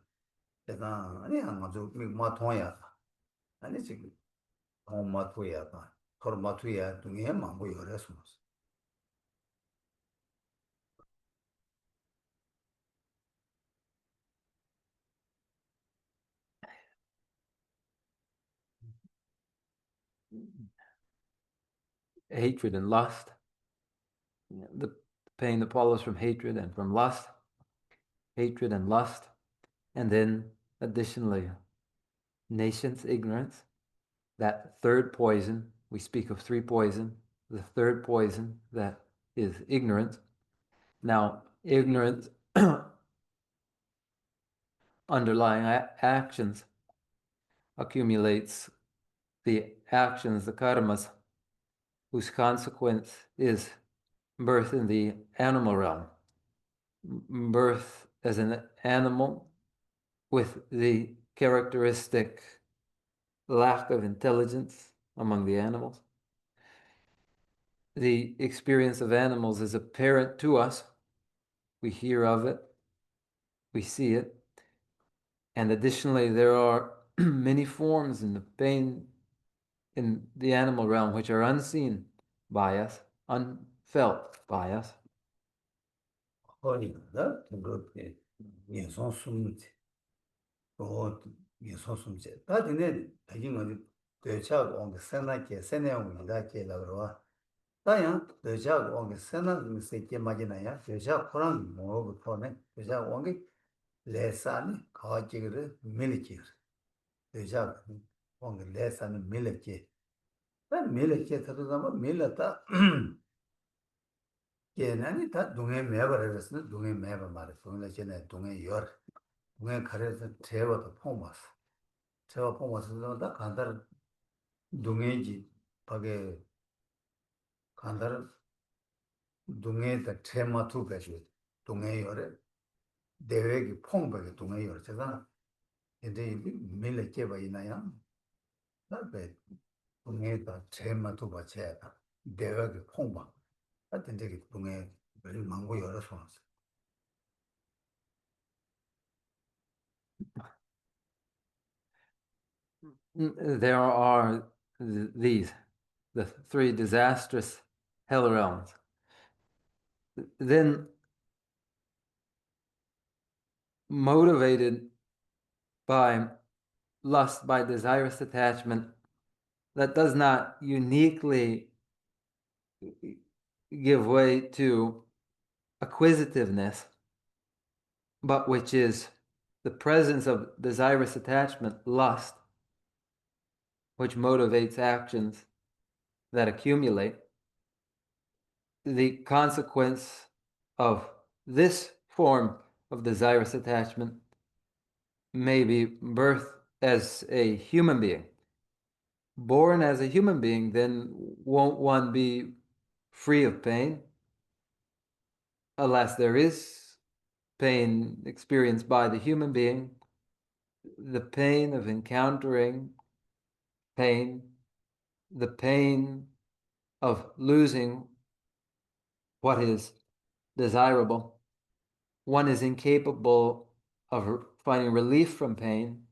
내가 아니 아주 뭐 통화야 아니 지금 마투야 그 마투야 동에 망고 열어서 Hatred and lust, the pain that follows from hatred and from lust, hatred and lust, and then additionally, nascence, ignorance, that third poison. We speak of three poison. The third poison, that is ignorance. Now, ignorance underlying actions accumulates the actions, the karmas, whose consequence is birth in the animal realm. Birth as an animal with the characteristic lack of intelligence among the animals. The experience of animals is apparent to us. We hear of it, we see it, and additionally, there are many forms in the pain in the animal realm which are unseen by us, unfelt by us. 거리가 그렇게 예선 숨지 또 예선 숨지 다지네 대긴 어디 대차고 온 세나게 세네용이다 계라고 다야 대차고 온 세나 세게 맞이나야 대차 코랑 뭐부터네 대차 온게 레산이 가지기를 밀기 대차 온게 레산이 밀기 다 밀기 터도가면 밀었다 걔네는 다 동해 매버려서 동해 매버 말이야. 동해 전에 동해 열 동해 가려서 제와도 포마스. 제와 포마스도 다 간다를 동해지 밖에 간다를 동해다 테마투 가지고 동해 열에 대외기 퐁백에 동해 열 제가 이제 밀레 깨봐 있나요? 나베 동해다 테마투 받쳐야 대외기 퐁박. 하여튼 저기 동해 망고 열어서 왔어. there are the three disastrous hell realms. Then, motivated by lust, by desirous attachment, that does not uniquely give way to acquisitiveness, but which is the presence of desirous attachment, lust, which motivates actions that accumulate. The consequence of this form of desirous attachment may be birth as a human being. Born as a human being, then won't one be free of pain? Alas, there is pain experienced by the human being, the pain of encountering pain, the pain of losing what is desirable. One is incapable of finding relief from pain,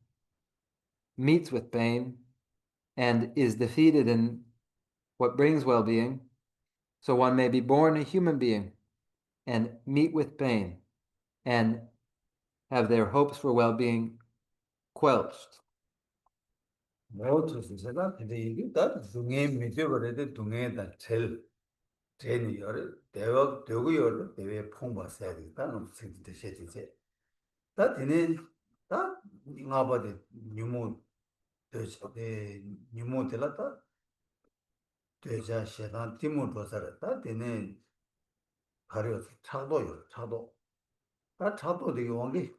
meets with pain, and is defeated in what brings well-being. So one may be born a human being and meet with pain and have their hopes for well-being quelched. 모두 제가 근데 이게 다 중에 미디어를 중에다 제일 열을 대화 되고 열을 대회 풍부했어야 되겠다. 너무 생기듯이 이제 다 되네. 다 나바데 뉴모 되게 뉴모 될었다. 되자 시간 팀으로 살았다. 되네. 가려서 차도요. 차도. 다 차도 되게 원기.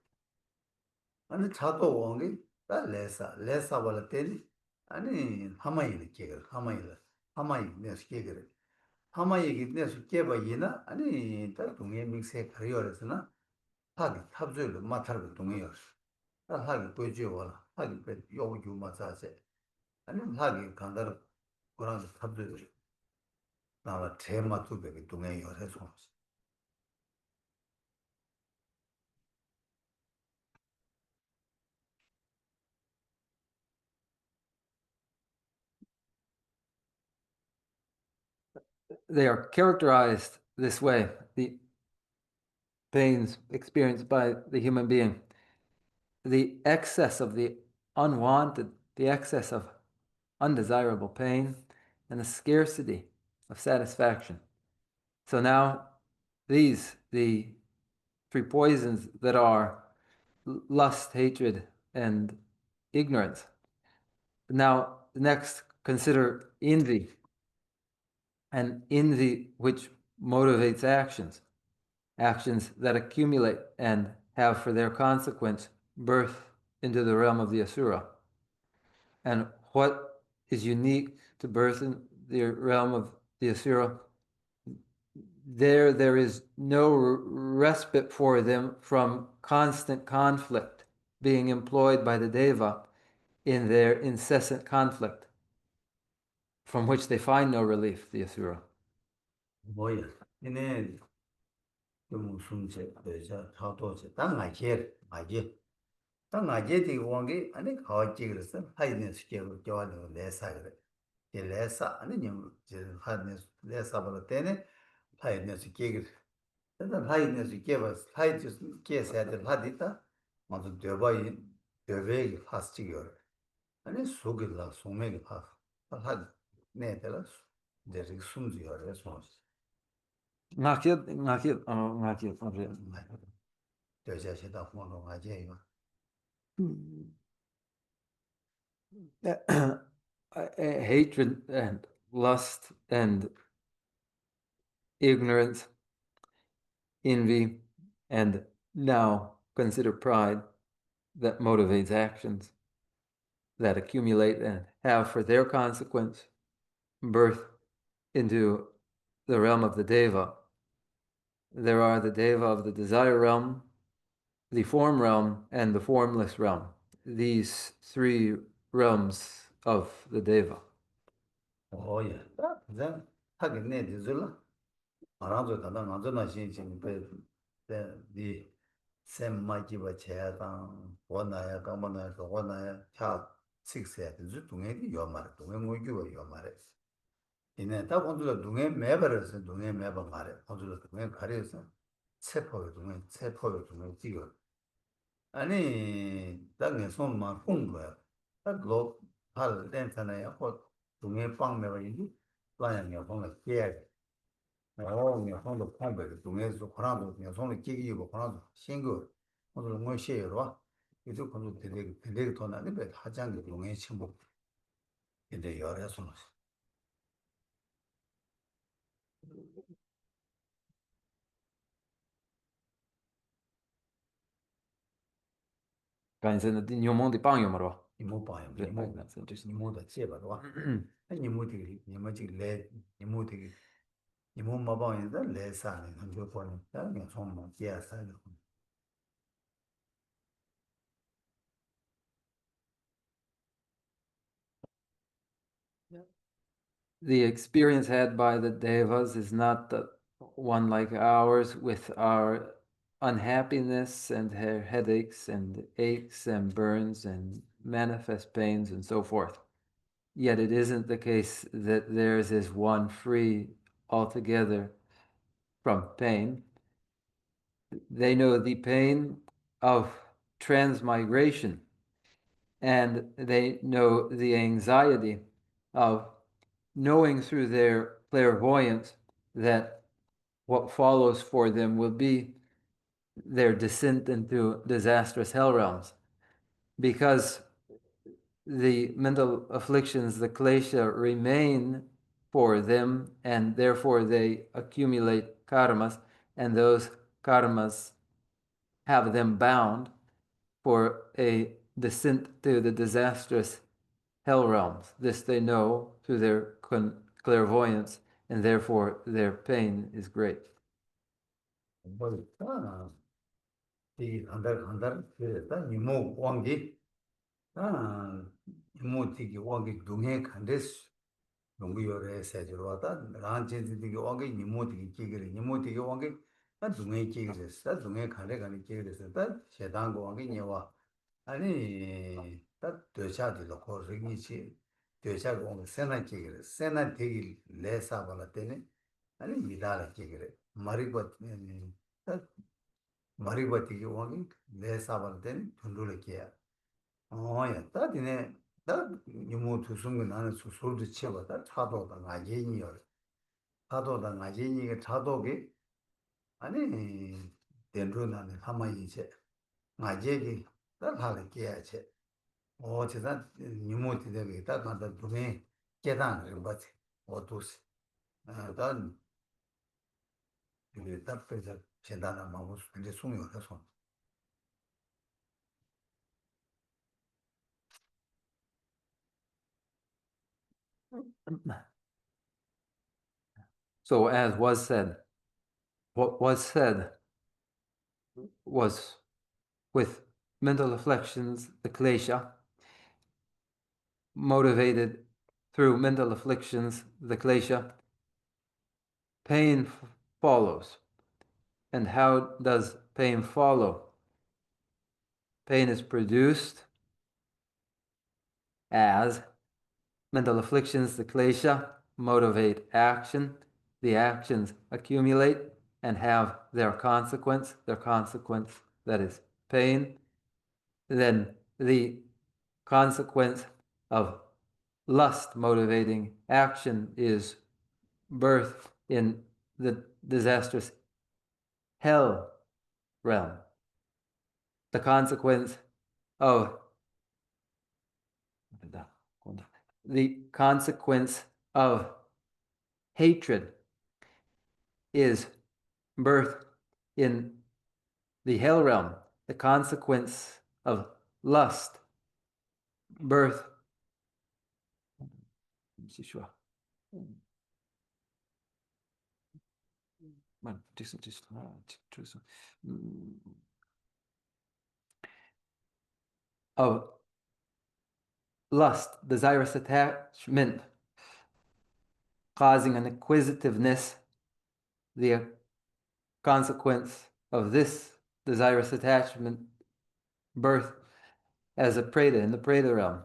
아니 차도 원기. 다 레사 벌 때니 아니 하마이를 깨거. 하마이 내서 깨거. 하마이기 내서 깨봐 이나 아니 다 동해 믹스에 가려서나 하기 탑주를 마타를 동해요. 다 하기 보여줘라. 하기 배 요구 마사세. 아니 하기 간다로 그런 탑주를 나와 테마 두백이 동해요. 해서 They are characterized this way, the pains experienced by the human being, the excess of the unwanted, the excess of undesirable pain, and the scarcity of satisfaction. So now these, the three poisons that are lust, hatred, and ignorance. Now, next, consider envy, and envy which motivates actions that accumulate and have for their consequence birth into the realm of the Asura. And what is unique to birth in the realm of the Asura? There is no respite for them from constant conflict, being employed by the Deva in their incessant conflict, from which they find no relief, the Asura. 뭐야? 얘네 좀 숨제 되자 차도지 땅 아게 땅 아게 되고 원게 아니 가지 그랬어. 하이는 스케로 좋아하는 레사 그래. 이 레사 아니 님 하는 레사 벌 때네 하이는 스케기 일단 하이는 스케바 하이트 케세들 하디다 먼저 되바이 파스티겨 아니 속일라 소매기 파 하디 네들 데리 숨지요 그래서 Ngakit, 되자시다 보는 아제요 hatred and lust and ignorance, envy, and now consider pride that motivates actions that accumulate and have for their consequence birth into the realm of the Deva. There are the Deva of the desire realm, the form realm, and the formless realm. These three realms of the Deva. Oh yeah, then 하긴 내 뒤질라. 알아서 다다 나저나 신신 the same 마지바 제가 원나야 가만나서 원나야 차 6세 동해디 요말 동해 모규가 요말에 이내 딱 온들 동해 매버려서 동해 매버 말에 온들 동해 가려서 세포의 동해 지고 아니 땅에 손만 본 거야 딱로 할 렌트나야 호 동해 빵매가 이제 planning 방을 깨야 녀석도 폼베 동해에서 코란도 녀석을 끼기고 코란도 신고 오늘 뭐 시에로 와 이쪽 건도 되게 더 나는 배 하장의 동해 침묵 근데 열에서 간세는 니모디 빵요 말어. 이모 봐요 That's 이모도 제발 와 이모들이 이모지 내 이모들이 이모 마방에다 레사는 한거 보는 다음에 손만 깨야사는 the experience had by the devas is not the one like ours, with our unhappiness and headaches and aches and burns and manifest pains and so forth. Yet it isn't the case that theirs is one free altogether from pain. They know the pain of transmigration, and they know the anxiety of knowing through their clairvoyance that what follows for them will be their descent into disastrous hell realms. Because the mental afflictions, the klesha, remain for them, and therefore they accumulate karmas, and those karmas have them bound for a descent to the disastrous hell realms. This they know through their clairvoyance, and therefore their pain is great. 이 한달 그랬다 이모 왕기 이모 되게 왕기 동해 간데스 농구열에 세주로 왔다 란체지디게 왕기 이모 되게 끼기를 이모 되게 왕기 동해 끼기랬어 동해 간에 간에 끼기랬어 다 세단 왕기 녀와 아니 다 되샤디도 거기지 되샤 왕기 세나 끼기를 세나 되게 레사발라 때네 아니 미다라 끼기를 마리고 마리바티기 왕이 내 사발된 돈돌을 끼야. 야, 따디네. 나 이모 두승은 나는 소소도 치워다 차도다 나제니요. 차도다 나제니가 차도게 아니 된로나는 하마이제. 나제기 따라를 끼야지. 제가 이모 되게 따가다 돈에 계단을 받지. 어두스. 난 이게 답변자简单的 마음으로 이제 송이가 해서 So, as was said, what was said was with mental afflictions, the klesha, motivated through mental afflictions, the klesha, pain follows. And how does pain follow? Pain is produced as mental afflictions, the klesha, motivate action. The actions accumulate and have their consequence that is pain. Then the consequence of lust motivating action is birth in the disastrous hell realm. The consequence of hatred is birth in the hell realm. The consequence of lust, birth. Of lust, desirous attachment, causing an acquisitiveness, the consequence of this desirous attachment, birth as a preda in the preda realm.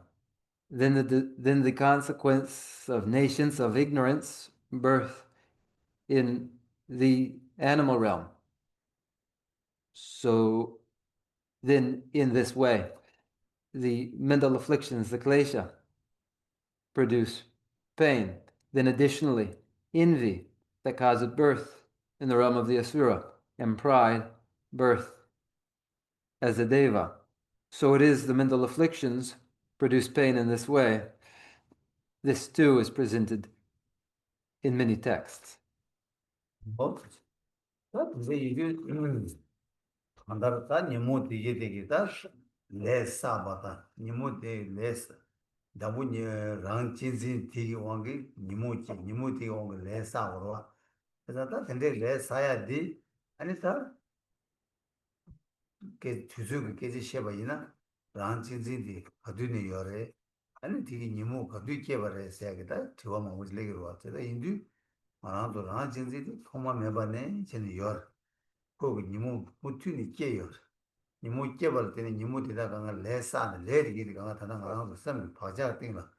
then the consequence of nations of ignorance, birth in the animal realm. So then in this way, the mental afflictions, the Klesha, produce pain. Then additionally, envy that causes birth in the realm of the Asura, and pride, birth as a Deva. So it is the mental afflictions produce pain in this way. This too is presented in many texts. 안다르다 니모 되게 되게다 레사바다 니모 데 레스 다보니 랑친진 되게 왕게 니모 되게 왕게 레사로 그래서 다 근데 레사야디 아니다 게 주주 게지 셔바이나 랑친진디 가두니 요래 아니 되게 니모 가두 깨버려 세야겠다 저만 오질레기로 왔다 인도 아나도 랑친진디 토마 메바네 전 요. 거기 니모 무튼이 깨요. 니모 깨발 때는 니모 되다가 레사는 레리기 가가 다는 거랑 쌤 바자 띵라.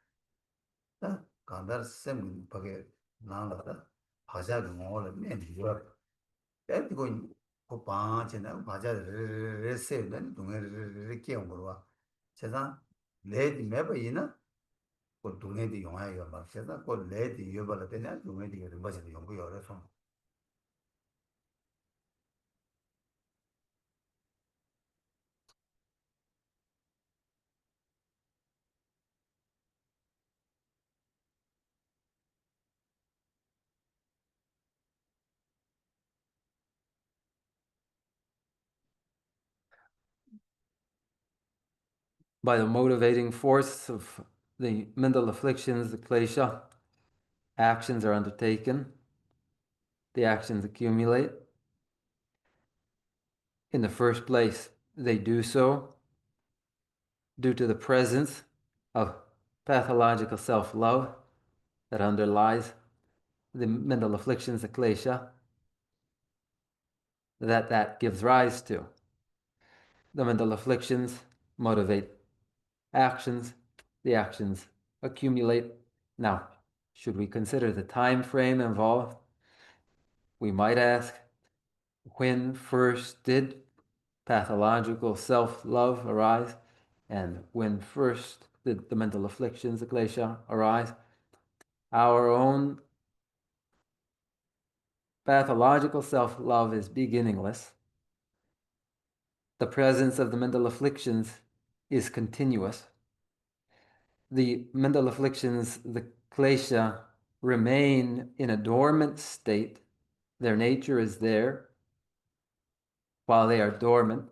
다 간다 쌤 바게 나라다. 바자도 뭐를 맨 이거. 에티고 그 바체나 바자 레세는 동에 깨온 거와. 제가 레디 매버이나 그 동에도 용하여 막 제가 그 레디 여발 때는 동에도 이런 것이 연구 열어서 By the motivating force of the mental afflictions, the Klesha, actions are undertaken. The actions accumulate. In the first place, they do so due to the presence of pathological self-love that underlies the mental afflictions, the Klesha, that gives rise to. The mental afflictions motivate actions, the actions accumulate. Now, should we consider the time frame involved? We might ask, when first did pathological self-love arise? And when first did the mental afflictions, the Klesha, arise? Our own pathological self-love is beginningless. The presence of the mental afflictions is continuous. The mental afflictions, the Klesha, remain in a dormant state. Their nature is there while they are dormant.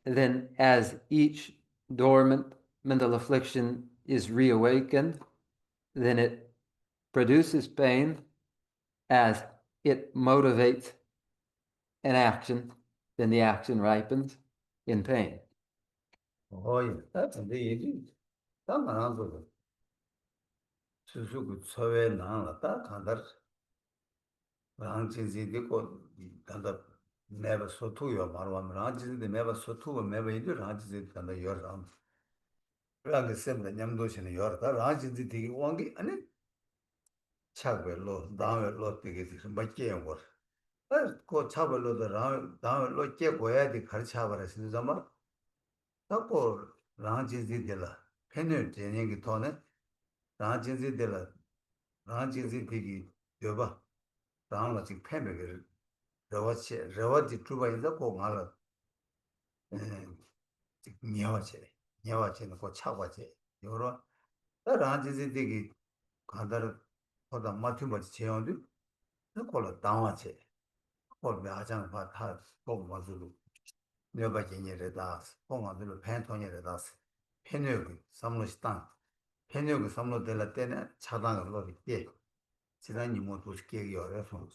Then as each dormant mental affliction is reawakened, then it produces pain as it motivates an action, then the action ripens in pain. Oh, yeah, that's the 얘기. 다 말한 거죠. 수수고 처에 나왔다 간다. 랑진지디고 간다. never 소투요 말하면 랑진지디 never 소투고 never 이들 랑진지디 간다 여람. 그러게 셈다 냠도시는 여다 랑진지디 왕기 아니 차별로 다음으로 되게 맞게 한 거. 그 차별로도 다음으로 깨고야 돼 가르쳐 버렸으니 정말 자꾸 랑진지디라 펜을 제행이 돈에 랑진지디라 랑진지디기 여봐 다음으로 지금 펜을 rāwāti trūpa yinza kō ngā rā nyāwa che nā kō chāwa che yorwa tā rāñjī zi tīki kāntar kōtā mātyūpa chi che yōndu tā kō rā dāngwa che kō rā bāchāng pā tā kō mā zulu nyōpa kēnyē rā dās kō ngā zulu pēn tōnyē rā dās pēnyō kī samlo shi tāng pēnyō kī samlo tēla tēne chādāng rā lō kī kē chidāng nī mō tū shi kē kī yorwa sōng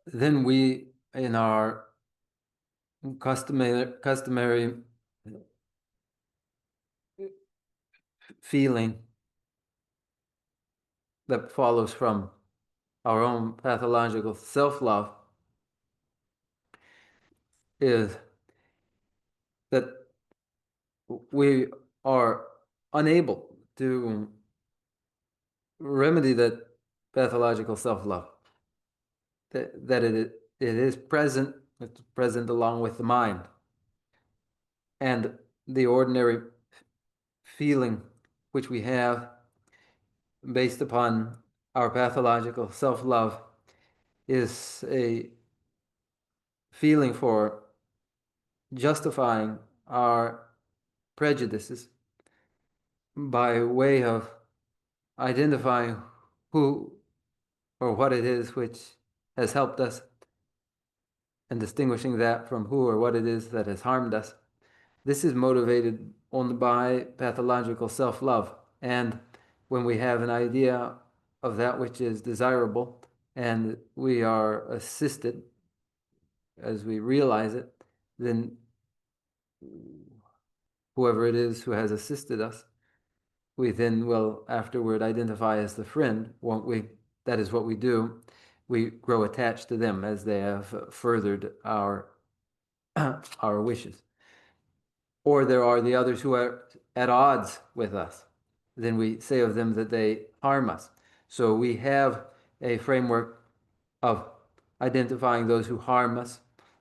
Then we, in our customary feeling that follows from our own pathological self-love is that we are unable to remedy that pathological self-love, that it is present, it's present along with the mind. And the ordinary feeling which we have based upon our pathological self-love is a feeling for justifying our prejudices by way of identifying who or what it is which has helped us and distinguishing that from who or what it is that has harmed us. This is motivated only by pathological self-love. And when we have an idea of that which is desirable and we are assisted as we realize it, then whoever it is who has assisted us, we then will afterward identify as the friend, won't we? That is what we do. We grow attached to them as they have furthered our our wishes. Or there are the others who are at odds with us. Then we say of them that they harm us. So we have a framework of identifying those who harm us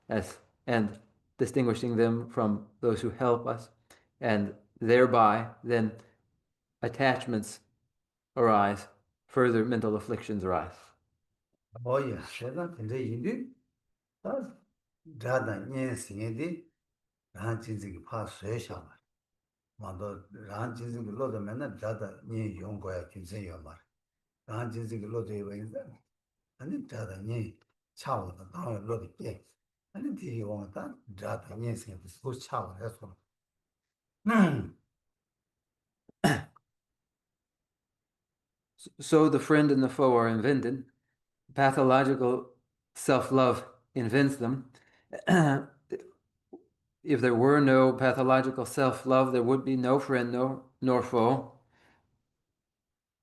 as and distinguishing them from those who help us, and thereby then attachments arise, further mental afflictions arise. Oh yeah, shedan tende yindu ta dada nyen singedi ran jinzi ki pa sue shamar. Mando ran jinzi ki lodo mena dada nyen yong goya kinsen yomar. Ran jinzi ki lodo yewa yinza ani dada nyen chawa da dawa lodo kye. Ani di yong ta dada nyen singedi su chawa yaso. So the friend and the foe are invented. Pathological self-love invents them. If there were no pathological self-love, there would be no friend nor foe.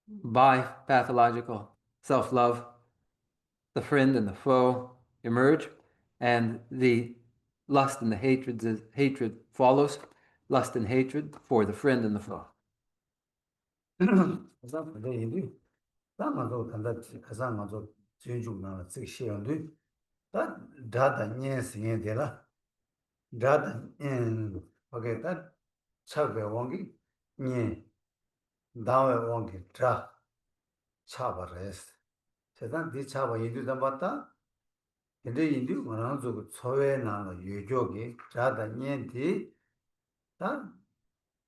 By pathological self-love, the friend and the foe emerge, and the lust and the hatred follows. Lust and hatred for the friend and the foe. Okay, chakbe wongi nye dawe wongi dra chaba res. Chedan di chaba yindu dambata yindu yindu marang zugu tsowe nana yujogi dra da nye di da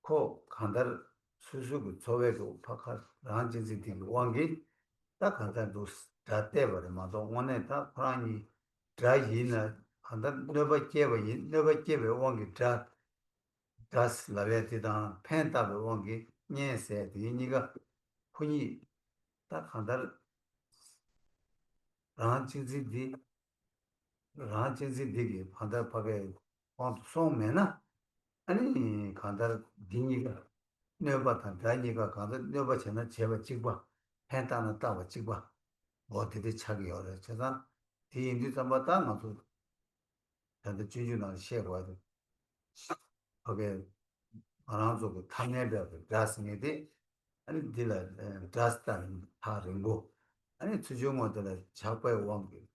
ko kandar susugu tsowe gu pakar rang jinsi di wongi da kandar dus dra teba re mato wane da kurangi dra yina kandar nyoba keba yin nyoba keba wongi dra das lawe dan pen tabe wongi nye se di niga kuni ta khandar ran chinzi di gi khandar page pont so me na ani khandar dingiga nyoba tan da niga khandar nyoba chena cheba chigba pen ta na ta ba chigba bote de chagi yore chedan di indi tamba ta ma su da juju na she wa de page 아나조고 탐내벽 드라스니디 아니 딜라 드라스탄 하링고 아니 주종어들 잡아야 왕기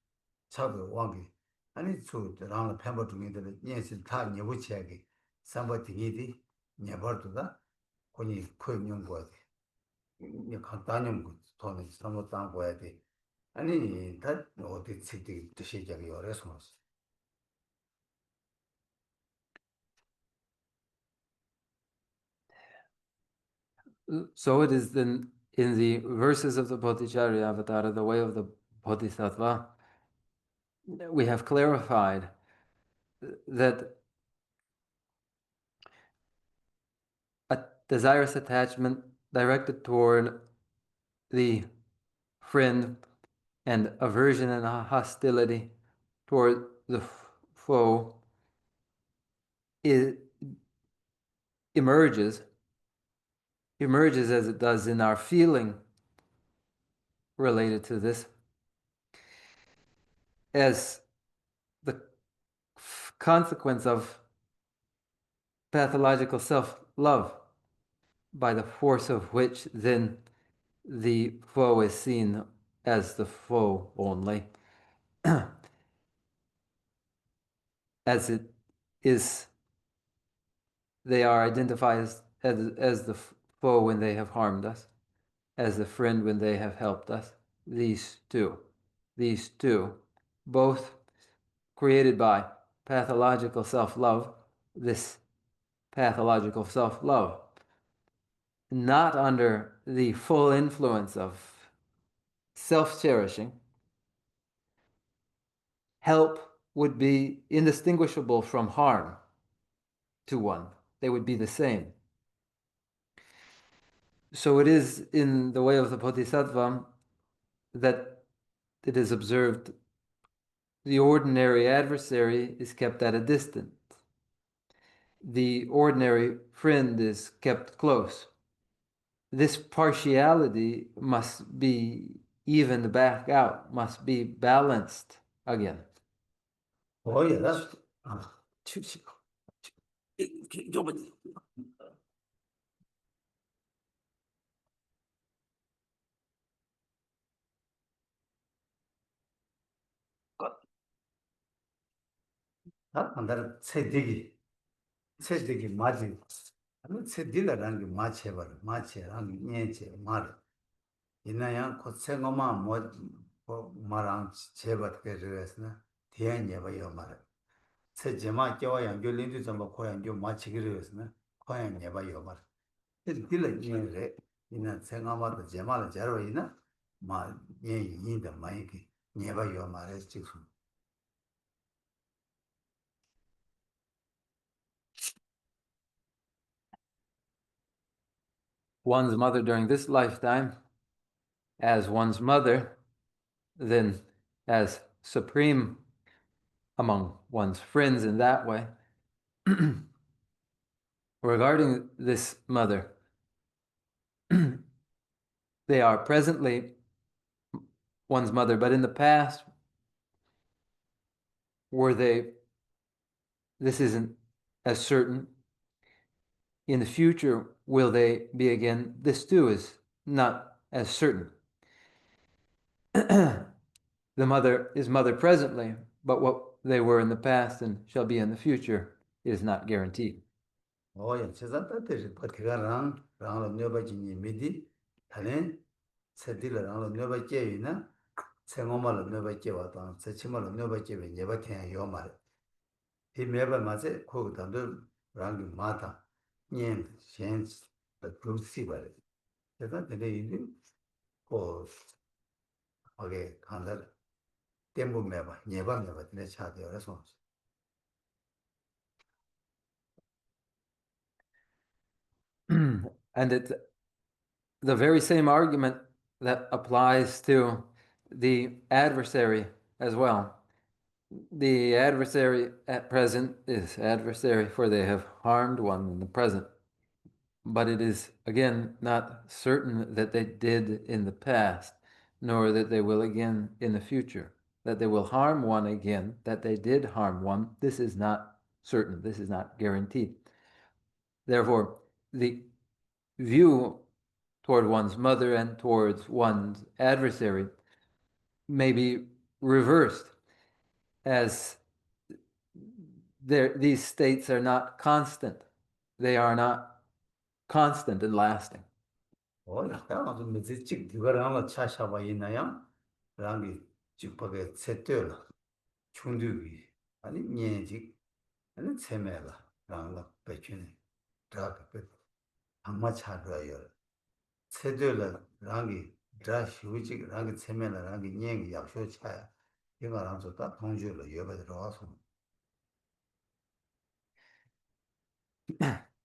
잡아야 왕기 아니 주랑 팸버 중에들 예시 다 녀부치하게 삼바티기디 녀버도다 코니 코용 거야 이 간단한 거 돈이 삼어 땅 거야 돼 아니 다 어디 치디 드시자기 어려서 So it is then in the verses of the Bodhicharya Avatara, the way of the Bodhisattva, we have clarified that a desirous attachment directed toward the friend and aversion and hostility toward the foe it emerges as it does in our feeling related to this as the consequence of pathological self-love, by the force of which then the foe is seen as the foe only, as it is. They are identified as the foe when they have harmed us, as the friend when they have helped us. These two, both created by pathological self-love, this pathological self-love, not under the full influence of self-cherishing. Help would be indistinguishable from harm to one. They would be the same. So it is in the way of the Bodhisattva that it is observed the ordinary adversary is kept at a distance. The ordinary friend is kept close. This partiality must be evened back out, must be balanced again. Oh, yeah, that's... 안다는 세대기 맞지. 아니 세딜라라는 게 맞해버. 맞해라는 녜체 말. 이나야 고생어마 뭐 말랑 제버 그래서나 대연예버요 말. 세제마 겨와 연결린도 좀 고양 좀 맞히기로서나 고양 예버요 말. 세딜라 녜래. 이나 생각마다 제마를 제로 이나 말 녜인다 마이기 예버요 말에 지금. One's mother during this lifetime, as one's mother, then as supreme among one's friends in that way. Regarding this mother, they are presently one's mother, but in the past, were they? This isn't as certain. In the future, will they be again? This too is not as certain. The mother is mother presently, but what they were in the past and shall be in the future is not guaranteed. Oh, yeah, 제자들이 버티가랑 랑로 녀바지니 미디 다네 세딜라 랑로 녀바제이나 생어말로 녀바제와도 세치말로 녀바제베 녀바테야 요말 이 매바 맞에 거기다도 랑기 마타 년 센스 그루시바레 제자들이 이제 고 오케이 간다 템부 매바 녀바 매바 내 차대어서 And it's the very same argument that applies to the adversary as well. The adversary at present is adversary, for they have harmed one in the present. But it is, again, not certain that they did in the past, nor that they will again in the future. That they will harm one again, that they did harm one, this is not certain, this is not guaranteed. Therefore, the view toward one's mother and towards one's adversary may be reversed, as these states are not constant. They are not constant and lasting. 어, 약간 좀 미지직 디가랑라 차샤바 있나요? 랑기 집밖에 세트라 충두기 아니 녀직 아니 세메라 랑라 배치네 드라그 아마 차려요 세들라 랑기 드라 휴직 랑기 세메라 랑기 녀기 약쇼 차야 이거랑 좀다 통주로 여배 들어와서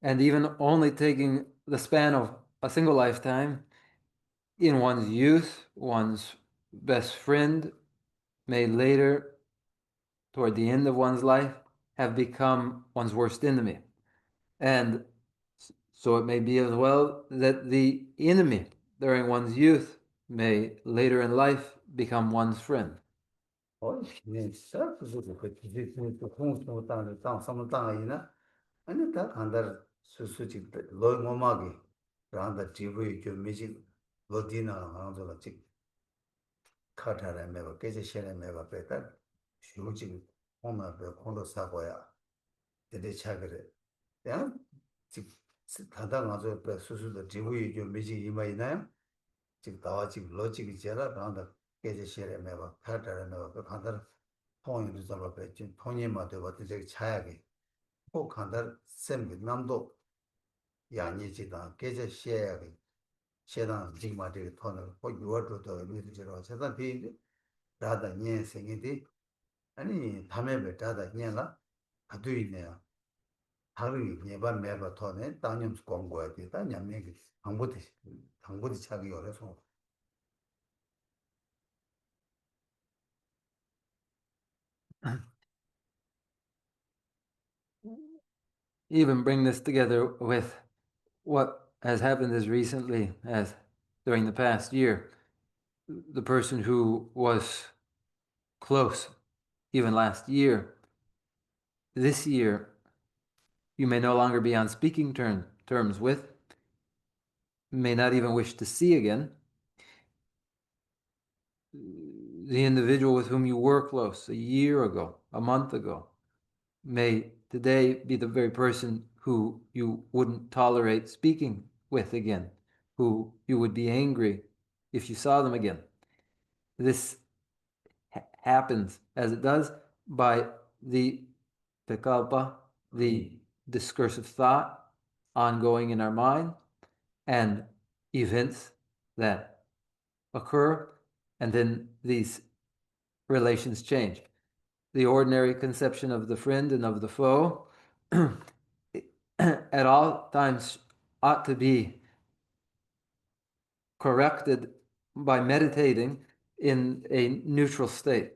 And even only taking the span of a single lifetime, in one's youth, one's best friend may later, toward the end of one's life, have become one's worst enemy. And so it may be as well that the enemy during one's youth may later in life become one's friend. Even bring this together with what has happened as recently as during the past year. The person who was close even last year, this year, you may no longer be on speaking terms with, may not even wish to see again. The individual with whom you were close a year ago, a month ago, may today be the very person who you wouldn't tolerate speaking with again, who you would be angry if you saw them again. This happens, as it does, by the vikalpa, the discursive thought ongoing in our mind, and events that occur, and then these relations change. The ordinary conception of the friend and of the foe at all times ought to be corrected by meditating in a neutral state.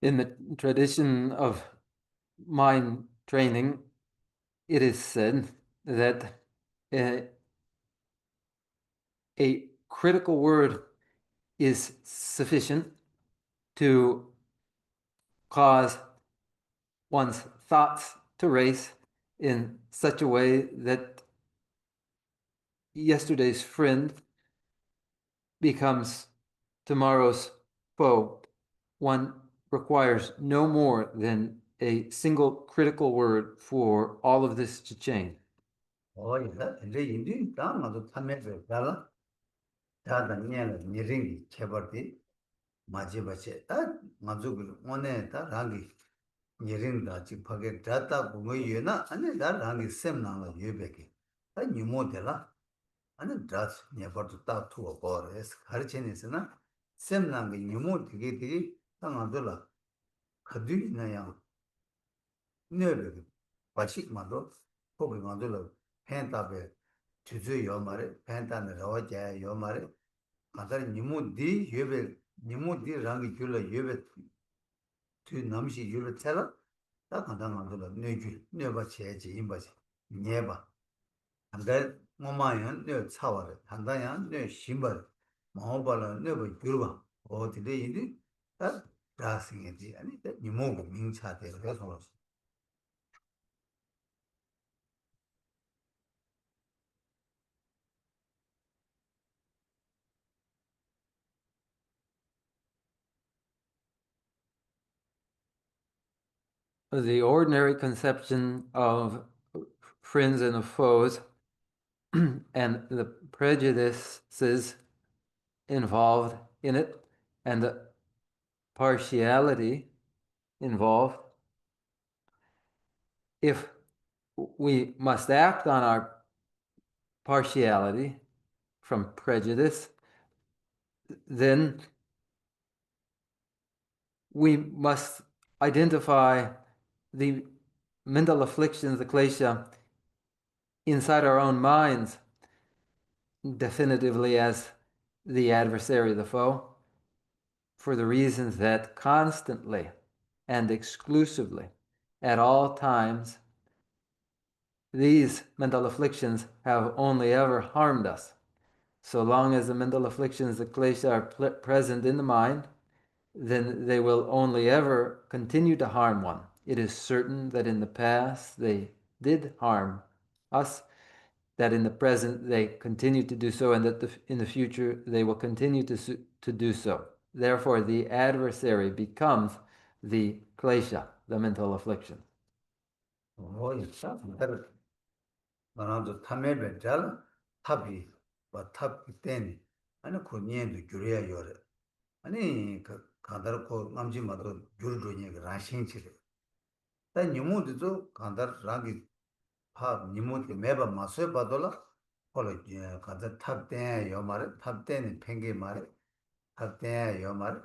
In the tradition of mind training, it is said that a critical word is sufficient to cause one's thoughts to race in such a way that yesterday's friend becomes tomorrow's foe. One requires no more than a single critical word for all of this to change. The ordinary conception of friends and of foes and the prejudices involved in it and the partiality involved. If we must act on our partiality from prejudice, then we must identify the mental afflictions, the klesha, inside our own minds definitively as the adversary, the foe, for the reasons that constantly and exclusively, at all times, these mental afflictions have only ever harmed us. So long as the mental afflictions, the klesha, are present in the mind, then they will only ever continue to harm one. It is certain that in the past they did harm us, that in the present they continue to do so, and that in the future they will continue to do so. Therefore, the adversary becomes the klesha, the mental affliction. 나라도 탐매배 잘 탑이 탑이 때니 아니 고니에도 교려야 요래 아니 그 가다르고 남지마도 교르로니 라신치래 다 니모도 가다르랑이 파 니모도 매바 마서 봐도라 홀로 가다 탑때 요 말에 탑때는 팽게 말에 탑때 요 말에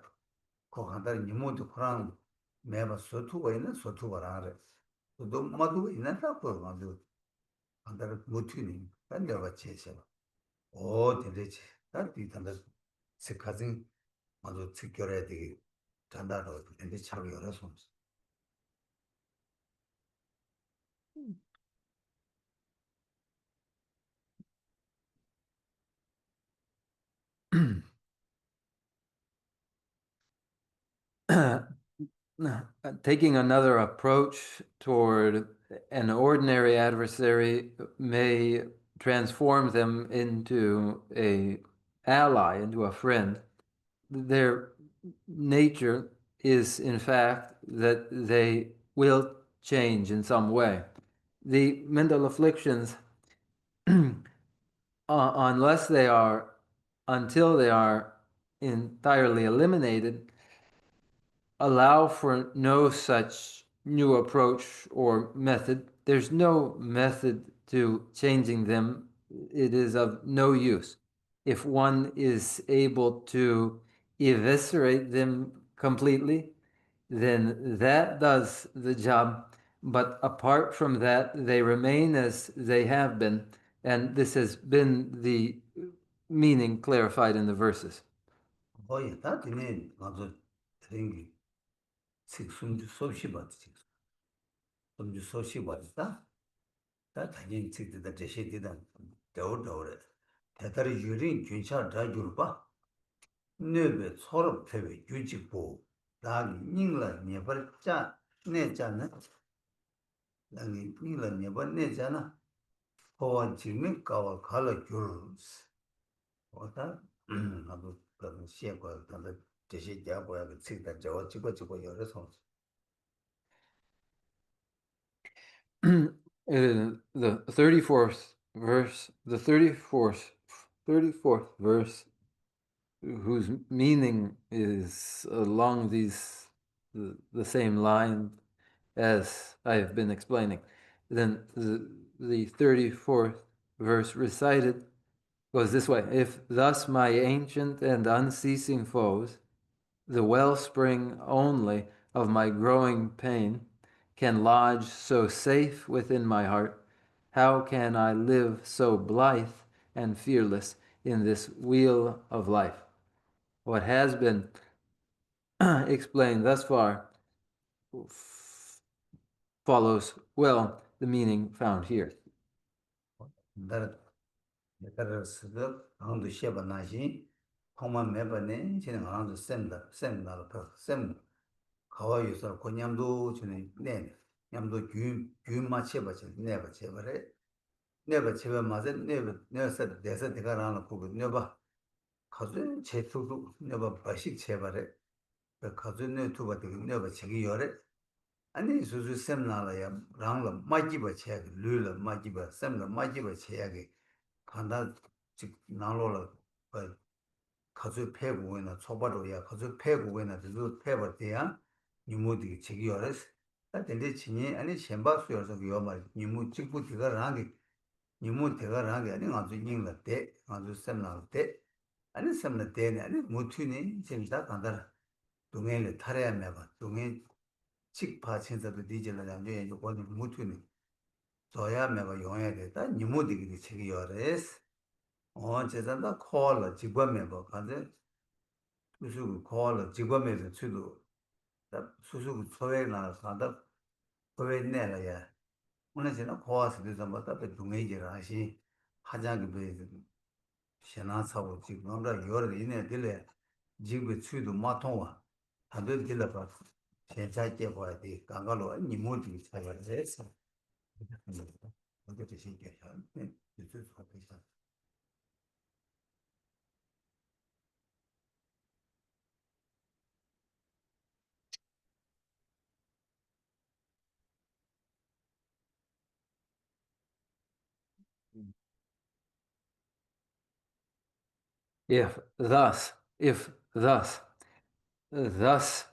고 가다 니모도 그랑 매바 소투가 있는 소투가라래 또 마도 있는 답고 마도 안다를 못히니 단려가 제셔 오 되지 단디 단다 세카진 아주 특별해 되게 단다로 근데 참 열어서 Taking another approach toward an ordinary adversary may transform them into an ally, into a friend. Their nature is, in fact, that they will change in some way. The mental afflictions, until they are entirely eliminated, allow for no such new approach or method. There's no method to changing them. It is of no use. If one is able to eviscerate them completely, then that does the job. But apart from that, they remain as they have been. And this has been the meaning clarified in the verses. 거의 다 되네 아주 되게 식순주 소시 받지 숨주 소시 받다 다 당연히 찍다 제시되다 더더래 대다리 유린 균차 다 줄봐 네베 서로 패배 유지고 나기 닝라 네벌자 내자는 나기 닝라 네벌 내자나 호원 지는 가와 갈라 줄 어다 나도 그런 시행과 단다 제시 잡아야 그 찍다 저 찍고 여러서 The 34th verse, the 34th verse, whose meaning is along the same line as I have been explaining. Then the 34th verse recited goes this way: if thus my ancient and unceasing foes, the wellspring only of my growing pain, can lodge so safe within my heart, how can I live so blithe and fearless in this wheel of life? What has been explained thus far follows well the meaning found here. 내가 쓰고 아무도 쉐바 나시 통만 매번에 지는 아무도 셈다 셈 가와유서 고냠도 주는 네 냠도 규 맞춰버지 내가 제발에 내가 제발 맞아 내가 내서 내가 나는 그거 내가 가서 제초도 내가 바식 제발에 가서 내 두가 되게 내가 제기 열에 아니 수수 셈나라야 랑라 마지바 체 르르 마지바 셈나 마지바 체야게 간다 즉 나로라 가수 폐고에나 초바로야 가수 폐고에나 그 폐버대야 니모디 책이 열었어 근데 진이 아니 셴바스여서 요말 니무 찍고 들어가라게 니무 들어가라게 아니 아주 인가데 아주 셈나데 아니 셈나데 아니 무투니 진짜 간다 동행을 탈해야 매봐 동행 직파 천사도 디젤을 잡는 게 거기 무투니 저야 매봐 용해야 됐다 니무디기 책이 요레스 제단다 콜라 직관 매봐 간데 수수 콜라 직관 매서 수도 수수 소외나 간다 소외 내라야 오늘 제가 고아스도 좀 왔다 배 동해지라 하시 하자기 배 신나사고 지금 뭔가 여러 이내 들래 지금 추도 마통와 다들 들려봐 제자께 봐야 돼 강가로 니 모두 찾아야 돼서 어떻게 신기해요 네 이제 어떻게 thus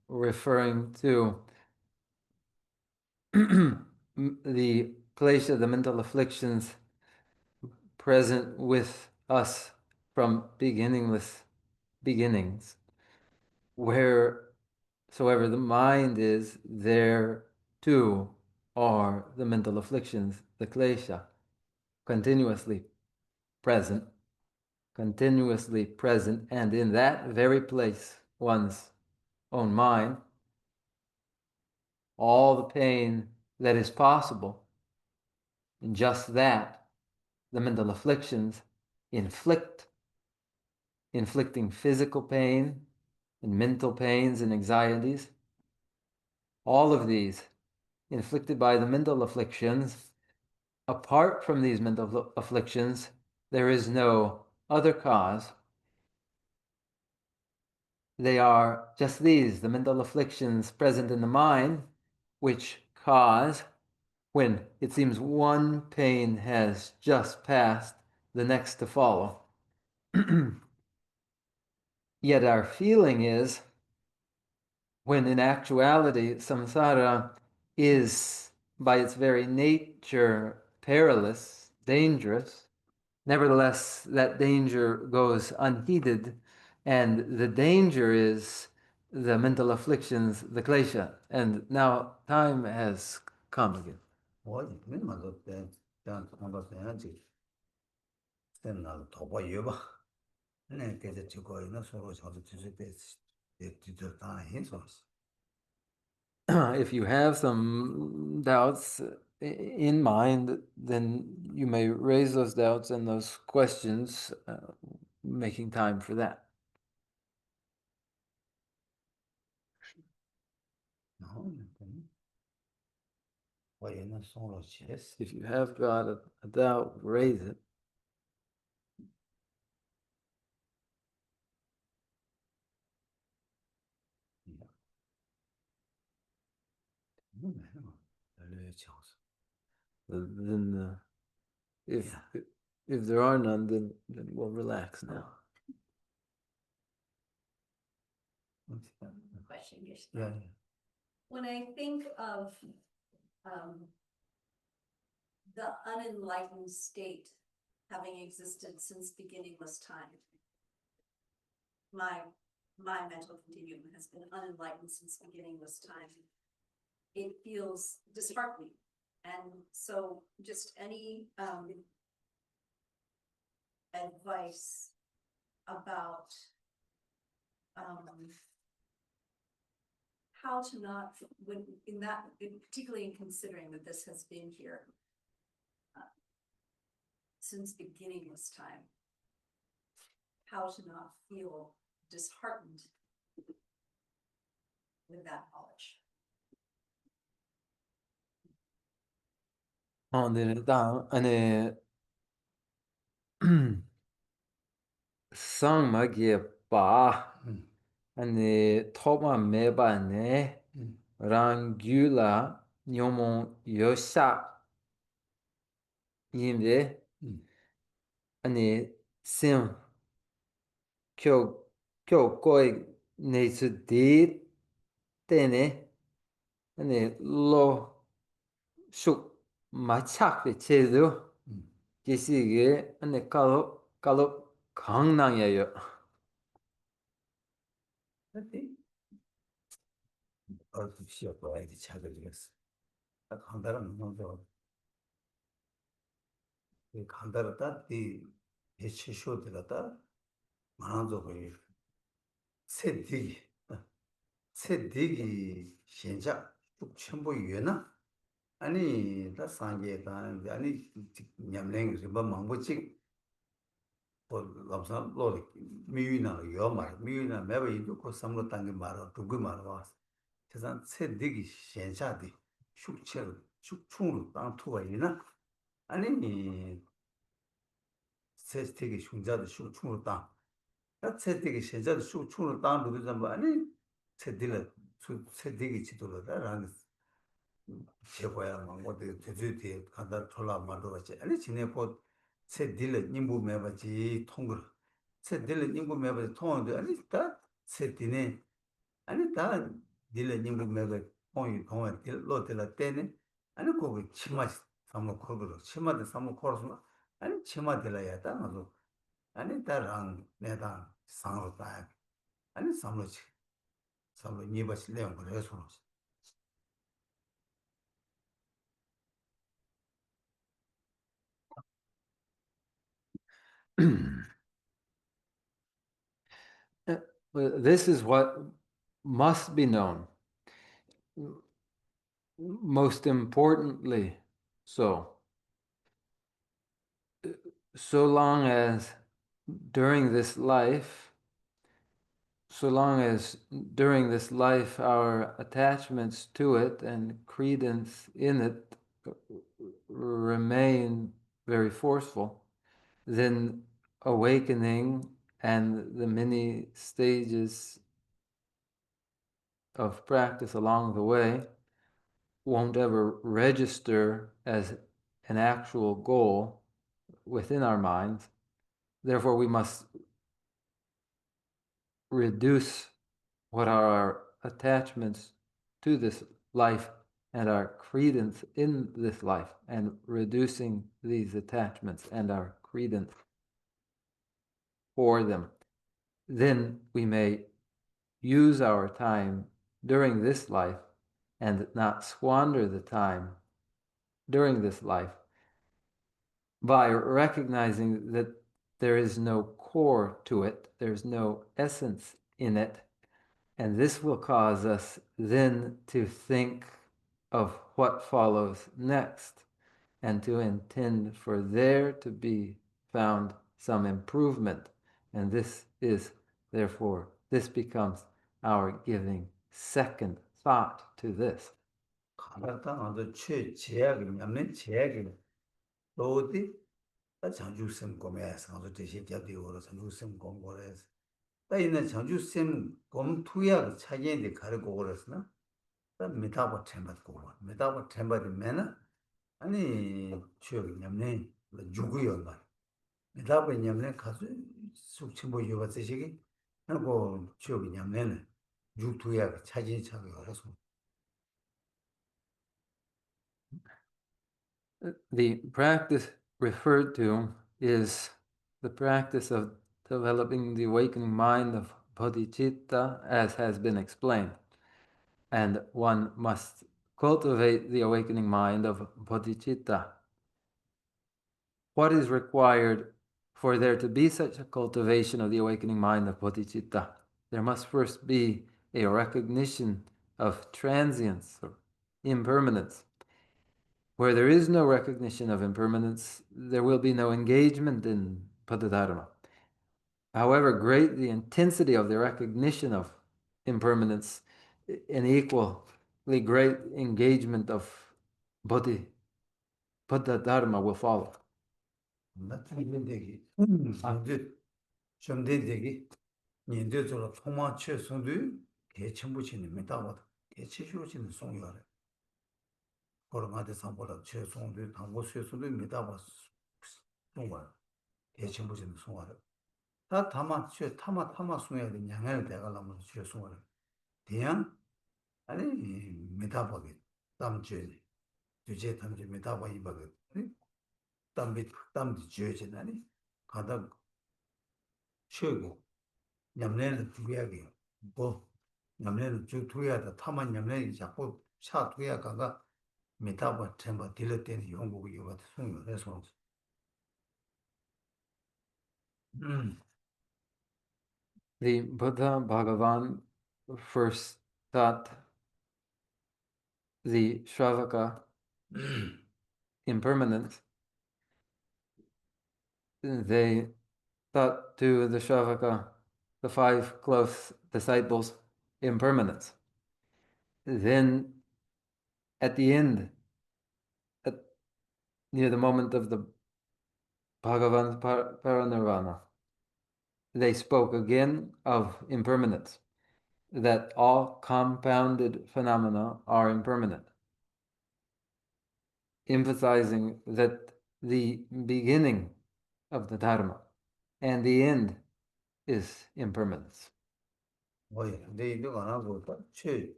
referring to the klesha, the mental afflictions present with us from beginningless beginnings. Wheresoever the mind is, there too are the mental afflictions, the klesha, continuously present, and in that very place, one's own mind, all the pain that is possible, and just that, the mental afflictions inflicting physical pain and mental pains and anxieties, all of these inflicted by the mental afflictions. Apart from these mental afflictions, there is no other cause. They are just these, the mental afflictions present in the mind, which cause, when it seems one pain has just passed, the next to follow. Yet our feeling is, when in actuality samsara is by its very nature perilous, dangerous, nevertheless that danger goes unheeded, and the danger is the mental afflictions, the klesha. And now time has come again. 어디 맨만 때 단 한번 해야지 쌤나 더 봐요 봐 네 그래서 저거 있는 서로 저도 주실 때 뒤도 다 해서 If you have some doubts in mind, then you may raise those doubts and those questions, making time for that. If you have got a doubt, raise it. Then, if there are none, then we'll relax now. Question, Yeah. When I think of the unenlightened state having existed since beginningless time, my mental continuum has been unenlightened since beginningless time. It feels disheartening, and so just any advice about how to not, when in that, particularly in considering that this has been here since beginningless time, how to not feel disheartened with that knowledge. 상마게 봐. 아니 토마 메바네 랑귤라 뇨몬 여샤 임데 아니 심 쿄 코이 네스 디 테네 아니 로 슉 마착의 제도 기시게 아니 깔로 강낭이에요. 근데 어떻게 시작도 아이디 찾아주겠어. 강다른 먼저 이 강다른 따디 대치쇼 들었다. 만원도 거의 세디기 세디기 현자 쭉 전부 유나 아니 다 상계다 아니 냠랭이 뭐 망고지 뭐 감사 로리 미유나 요말 미유나 매번 이도 그 삼로 단계 말어 두고 말어 왔어 세상 세디기 현자디 숙체 숙충으로 땅 투가 있나 아니 세스틱이 흉자도 숙충으로 땅 세틱이 현자도 숙충으로 땅 두고 좀 아니 세딜 세디기 지도로다라는 제거야 뭐 되게 간다 돌아 말도지 아니 지내 곧 세딜 님부 매바지 통글 세딜 님부 매바지 통한데 아니 다 세디네 아니 다 딜 님부 매바 통이 통한 딜로들 때네 아니 거기 치마 삼로 거기로 치마데 삼로 코르스 아니 치마들이야 다 나도 아니 다랑 내다 상으로 다 아니 삼로지 삼로 니바시 내용 그래서 This is what must be known. Most importantly, so long as during this life, our attachments to it and credence in it remain very forceful, then awakening and the many stages of practice along the way won't ever register as an actual goal within our minds. Therefore, we must reduce what are our attachments to this life and our credence in this life, and reducing these attachments and our credence for them. Then we may use our time during this life and not squander the time during this life by recognizing that there is no core to it, there's no essence in it, and this will cause us then to think of what follows next and to intend for there to be found some improvement. And this is, therefore, this becomes our giving second thought to this. 가나다나도 최제약이 없는 제약이 또디 다 장주심 고매서 아주 대신 잡디오로 장주심 공고래서 다 있는 장주심 검투약 차이인데 가르고 그랬으나 다 메타보 템바고 메타보 템바디면은 아니 추억이 없네 죽어요나 메타보 냠네 가서 숙침보 요가 쓰시기 하고 추억이 없네는 죽투약 차지 차고 그래서 The practice referred to is the practice of developing the awakening mind of bodhicitta, as has been explained. And one must cultivate the awakening mind of bodhicitta. What is required for there to be such a cultivation of the awakening mind of bodhicitta? There must first be a recognition of transience or impermanence. Where there is no recognition of impermanence, there will be no engagement in Bodhidharma. However great the intensity of the recognition of impermanence, an equally great engagement of Bodhidharma will follow. 나타내기 상주 좀 되게 년대적으로 통화 최선도 개천부치는 메타보다 개체쇼치는 송이가래 그러마데 상보다 최선도 당고 최선도 메타보 송과 개천부치는 송이가래 다 타마 송이가 양해를 대가라면 최선을 대양 아니 메타바게 담죄 주제 담죄 메타바 이바게 담비 죄제나니 가다 쉬고 냠내는 두야게 뭐 냠내는 쭉 두야다 타만 냠내는 자꾸 차 두야 가가 메타바 템바 딜레테니 용국이 요가 송요 해서 The Buddha Bhagavan first taught the Shravaka impermanence. They taught to the Shravaka, the 5 close disciples, impermanence. Then, at the end, near the moment of the Bhagavan's parinirvana, they spoke again of impermanence, that all compounded phenomena are impermanent, emphasizing that the beginning of the Dharma and the end is impermanence. 뭐야 근데 이거 안 하고 최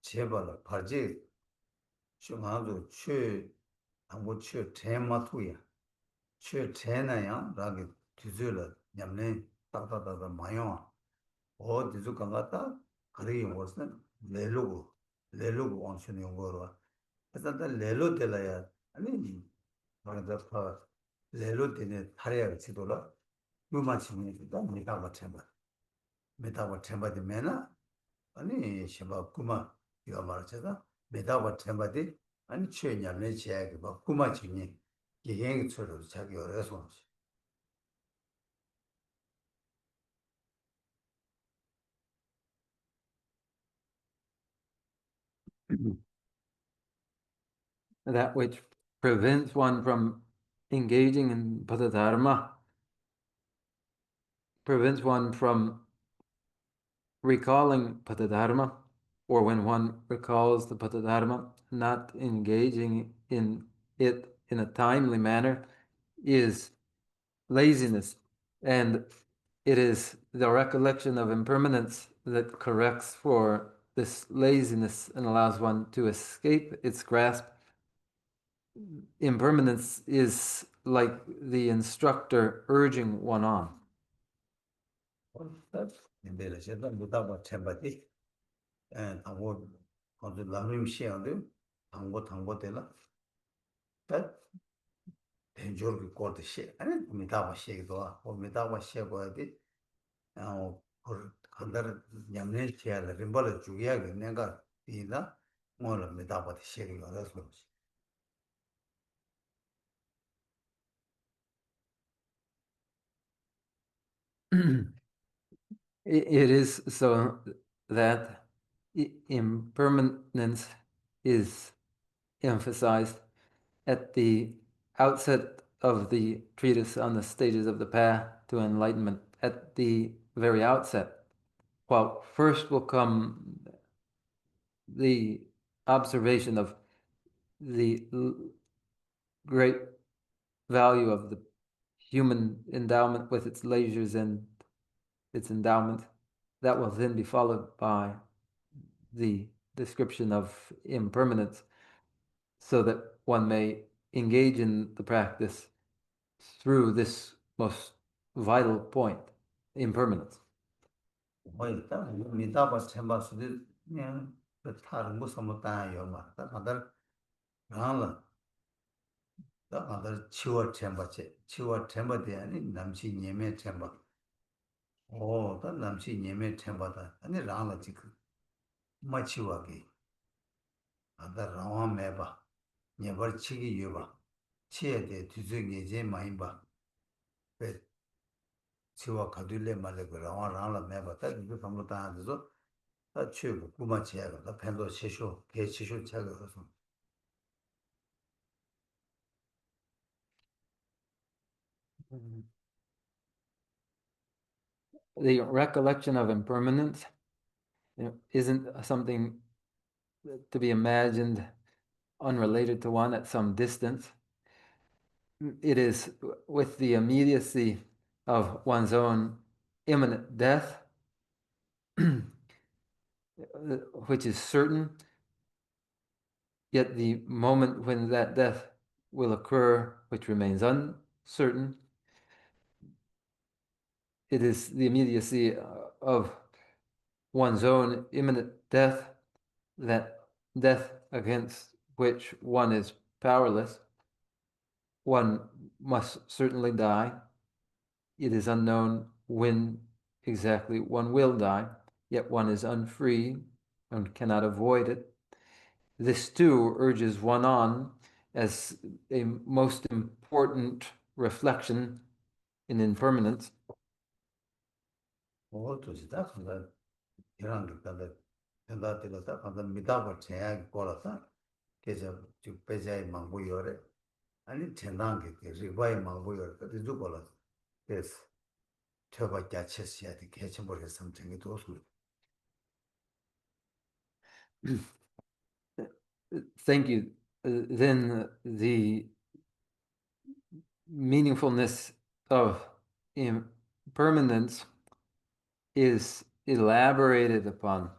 제발 바지 좀 최 아무 최 테마투야 최 테나야 라게 뒤줄을 냠네 따다다다 마요 뒤줄 간다다 그리 무슨 레로고 원천이 거로 그래서 레로 될라야 아니 말다 파 레로 되네 타려야 지도라 그만 치면 일단 메타바 템바디 메나 아니 샤바 쿠마 이거 말하자다 메타바 템바디 아니 최냐네 제약이 막 쿠마 치니 예행이 처럼 자기 어려서 That which prevents one from engaging in Bodhidharma, prevents one from recalling Bodhidharma, or when one recalls the Bodhidharma, not engaging in it in a timely manner, is laziness. And it is the recollection of impermanence that corrects for this laziness and allows one to escape its grasp. Impermanence is like the instructor urging one on. 인데라 제가 메타바 템바디 당고 어디 라림 시한데 당고 되나 딱 벤조르 코드시 아니 메타바 시기도 메타바 시고야디 간다르 냠네 치야라 림벌 주기야게 내가 이나 뭐라 메타바디 시기가 그래서 It is so that impermanence is emphasized at the outset of the treatise on the stages of the path to enlightenment, at the very outset. While first will come the observation of the great value of the human endowment with its leisures and its endowment, that will then be followed by the description of impermanence, so that one may engage in the practice through this most vital point, impermanence. 일단 메타바 템바스들 그냥 다른 거 somot아요 막 다들 나라 다들 치워 템바데 아니 남시 예매 템바 다 남시 예매 템바다 아니 라라 지금 마치와게 아다 라와 매바 예벌 치기 유바 치에데 뒤즈게 제 마이바 배 치와 가둘레 말레 그 라와 매바 다 이거 방로다 하면서 다 치고 구마치야가 다 펜도 치쇼 개 치쇼 차가서 The recollection of impermanence, isn't something to be imagined unrelated to one at some distance. It is with the immediacy of one's own imminent death, which is certain, Yet the moment when that death will occur, which remains uncertain, it is the immediacy of one's own imminent death, that death against which one is powerless. One must certainly die. It is unknown when exactly one will die, yet one is unfree and cannot avoid it. This too urges one on as a most important reflection in impermanence. Thank you. Then the meaningfulness of impermanence is elaborated upon.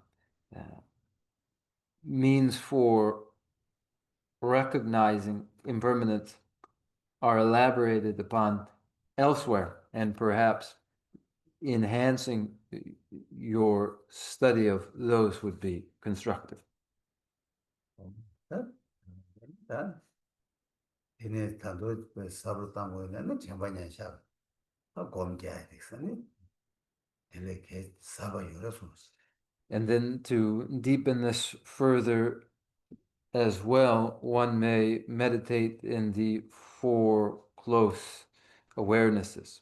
Means for recognizing impermanence are elaborated upon elsewhere, and perhaps enhancing your study of those would be constructive. And then to deepen this further as well, one may meditate in the four close awarenesses.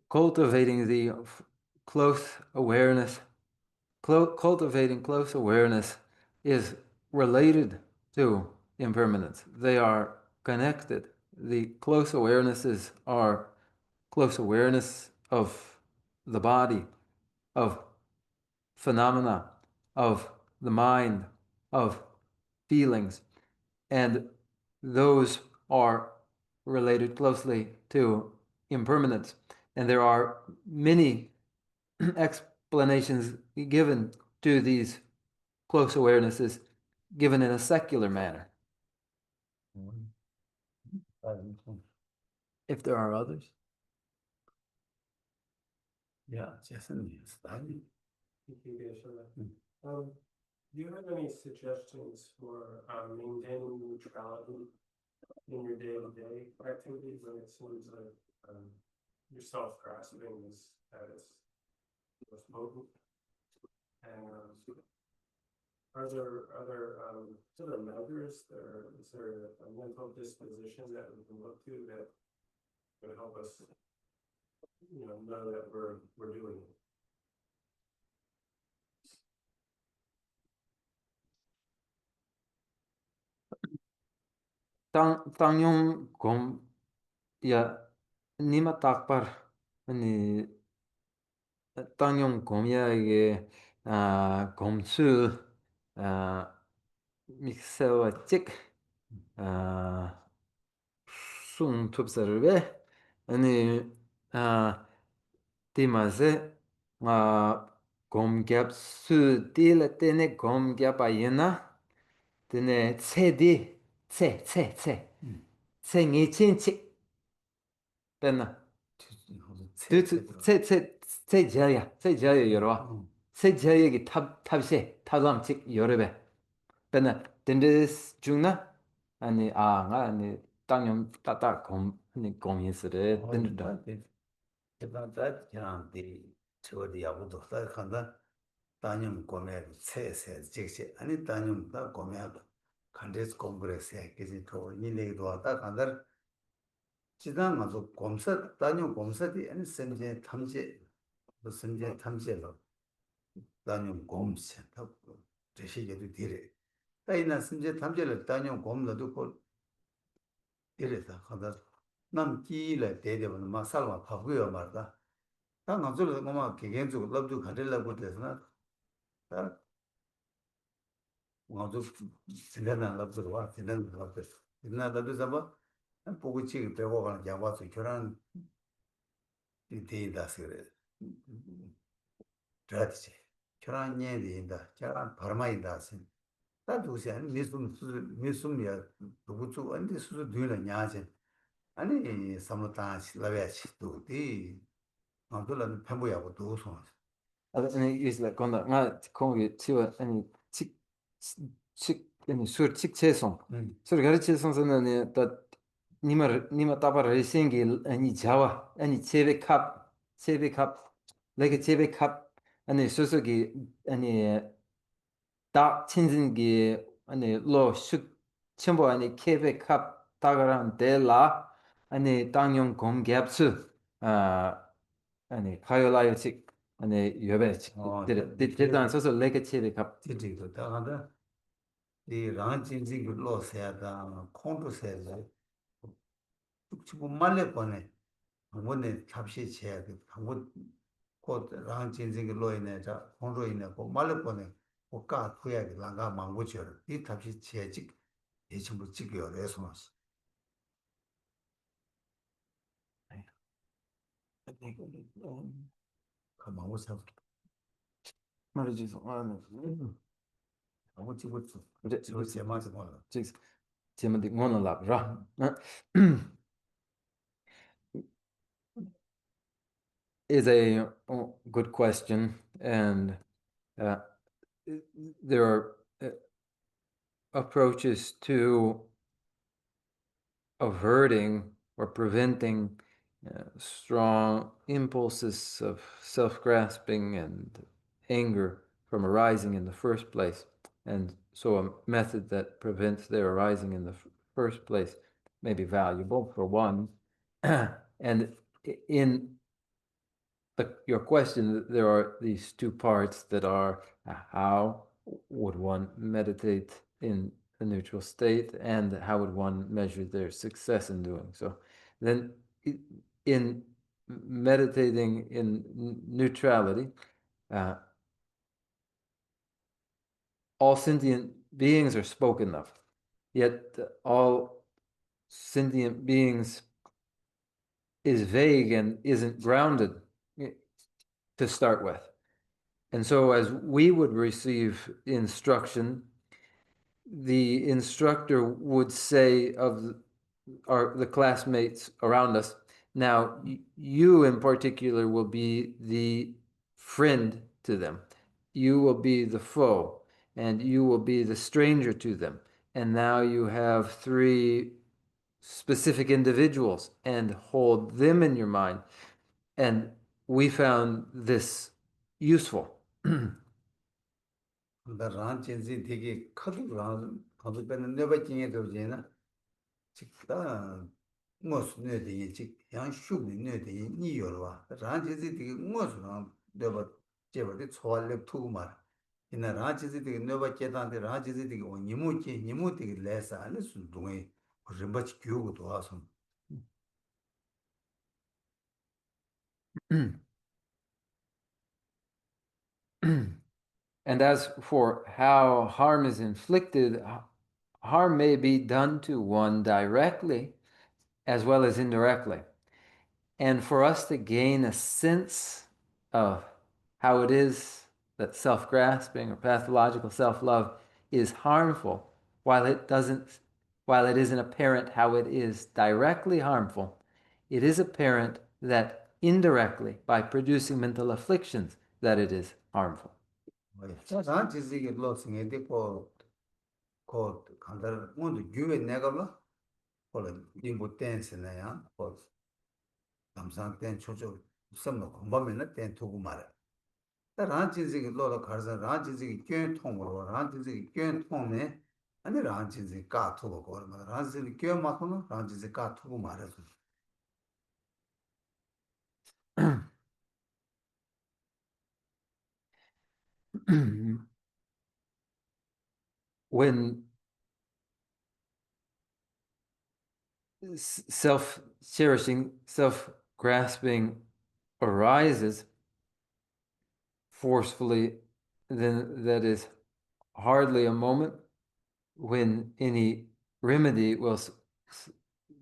Cultivating the close awareness, cultivating close awareness is related to impermanence. They are connected. The close awarenesses are close awareness of the body, of phenomena, of the mind, of feelings, and those are related closely to impermanence. And there are many explanations given to these close awarenesses, given in a secular manner. If there are others. Yeah, Jason, yes. Do you have any suggestions for maintaining neutrality in your day-to-day activities when it seems like your self-grasping is at its most potent? And are there other measures? Is there a mental disposition that we can look to that would help us, know that we're doing it? Tang yung gom ya nima takpar ni tang yung gom ya ge gom su miksewa chik sung tupsarwe ani timase gom gyap su tila tene gom gyap ayena tene tse ngi chin chik pena tse jaya yorwa tse jaya ki tabse tablam chik yorebe pena tendis jungna 아니 nga 아니 땅용 따따 곰 아니 곰이스레 든다 that can be to the abudo that kanda tanyum come se jikse ani tanyum da come candes congress ke ji to ni le do ta kandar 지단 가서 검사 단용 검사디 아니 선제 탐지 선제 탐지로 단용 검사 저 시계도 뒤래 따이나 선제 탐지를 단용 검사도 그 이래서 하다 남 끼를 대대면 막 살마 바고요 말다 다 나저를 뭐막 개개인적으로 럽도 가려고 돼서나 다 나도 진단한 럽도 와 진단한 럽도 나도 잡아 보고 지금 배워 가는 양화서 결혼 데이다 그래 그렇지 결혼에 데이다 결혼 바람이다 신 다도시 아니 미숨이야 누구도 안데 수도 되는 냐지 아니 삼로타 라베치 도디 아들은 펜보야고 도소 아니 is like 건다 나 거기 치워 아니 칙 아니 술 칙체송 술 가르치송서는 또 니마 따바라 리싱기 아니 자와 아니 제베캅 레게 제베캅 아니 소소기 아니 다 친진기 아니 로슈 첨부 아니 케베캅 따가란 데라 아니 땅용 공갭스 아 아니 바이올라이틱 아니 여배치 대단 소소 레게체베 갑 디디도 다가다 이 랑진지 글로 세야다 콘도 세야 축축 말레 거네 원래 잡시 쳐야 돼 한번 곧 랑진지 글로 인해 자 콘도 인해 고 말레 거네 고가 투야 돼 랑가 망고죠 이 잡시 쳐야지 이 전부 찍어요 그래서 그 망고 사 말이지 망고 찍었어 이제 저 제마서 뭐 제만디 모노랍라 is a good question, and there are approaches to averting or preventing strong impulses of self-grasping and anger from arising in the first place. And so a method that prevents their arising in the first place may be valuable for one. And in your question, there are these two parts that are how would one meditate in a neutral state and how would one measure their success in doing so. Then in meditating in neutrality, all sentient beings are spoken of, yet all sentient beings is vague and isn't grounded to start with. And so as we would receive instruction, the instructor would say of the classmates around us, now you in particular will be the friend to them. You will be the foe, and you will be the stranger to them. And now you have three specific individuals and hold them in your mind. And we found this useful. 나 란진지 되게 커도 란 가도 빼는 내가經驗 되잖아. 직다 무슨 뇌에 직 양슈는 뇌에 니요와 란진지 되게 무슨 내가 제버데 초월력 투고 말. 이나 란진지 되게 내가 계단데 란진지 되게 니무 되게 레사 안에 순동에 림바치 교고도 와서 And as for how harm is inflicted, harm may be done to one directly as well as indirectly. And for us to gain a sense of how it is that self-grasping or pathological self-love is harmful, while it isn't apparent how it is directly harmful, it is apparent that indirectly, by producing mental afflictions, that it is harmful. 란진지게 로스에 되고 곧 간다 뭔데 교회 내가 봐 콜 님부 댄스네야 콜 감상 댄 초조 섬노 공범에는 댄 두고 말아 란진지게 로로 가서 란진지게 교회 통으로 란진지게 교회 통네 아니 란진지 까 두고 거라 란진지 교회 맞고는 란진지 까 두고 말아서 when self-cherishing, self-grasping arises forcefully, then that is hardly a moment when any remedy will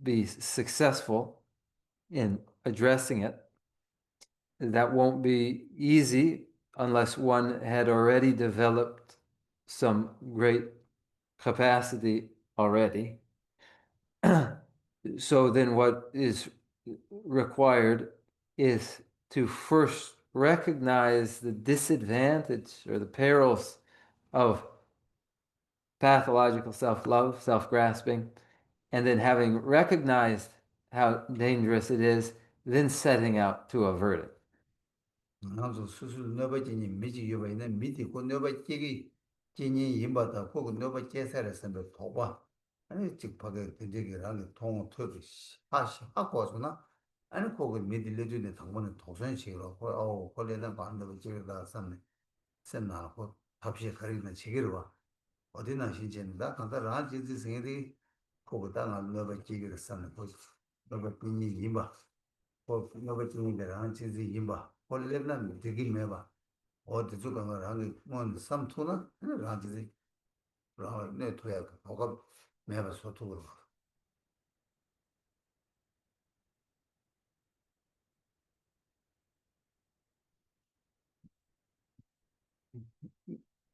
be successful in addressing it. That won't be easy unless one had already developed some great capacity already. So then what is required is to first recognize the disadvantage or the perils of pathological self-love, self-grasping, and then having recognized how dangerous it is, then setting out to avert it. 나도 수술 너버지니 미지 요바이나 미디 고 너버지기 지니 임바다 고 너버 제사를 도봐 아니 직파게 된적이라는 통 터도 하시 하고서나 아니 거기 미딜레드네 당번은 도선식으로 어 걸레는 반도 지르다 삼네 선나고 답시 가리는 지기로 봐 어디나 신전다 간다 라지지 생이 거기 땅 너버지기를 삼네 보지 너버 빈이 임바 거 너버지니들한 지지 임바 홀레는 되게 매봐 어디 주가가 하는 뭔 삼투나 라지지 내 토야 뭐가 매봐 소투로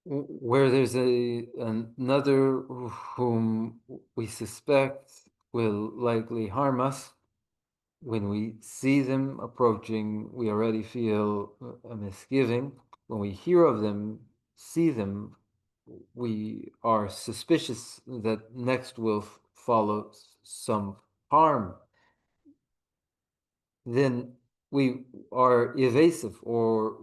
Where there's another whom we suspect will likely harm us, when we see them approaching, we already feel a misgiving. When we hear of them, see them, we are suspicious that next will follow some harm. Then we are evasive, or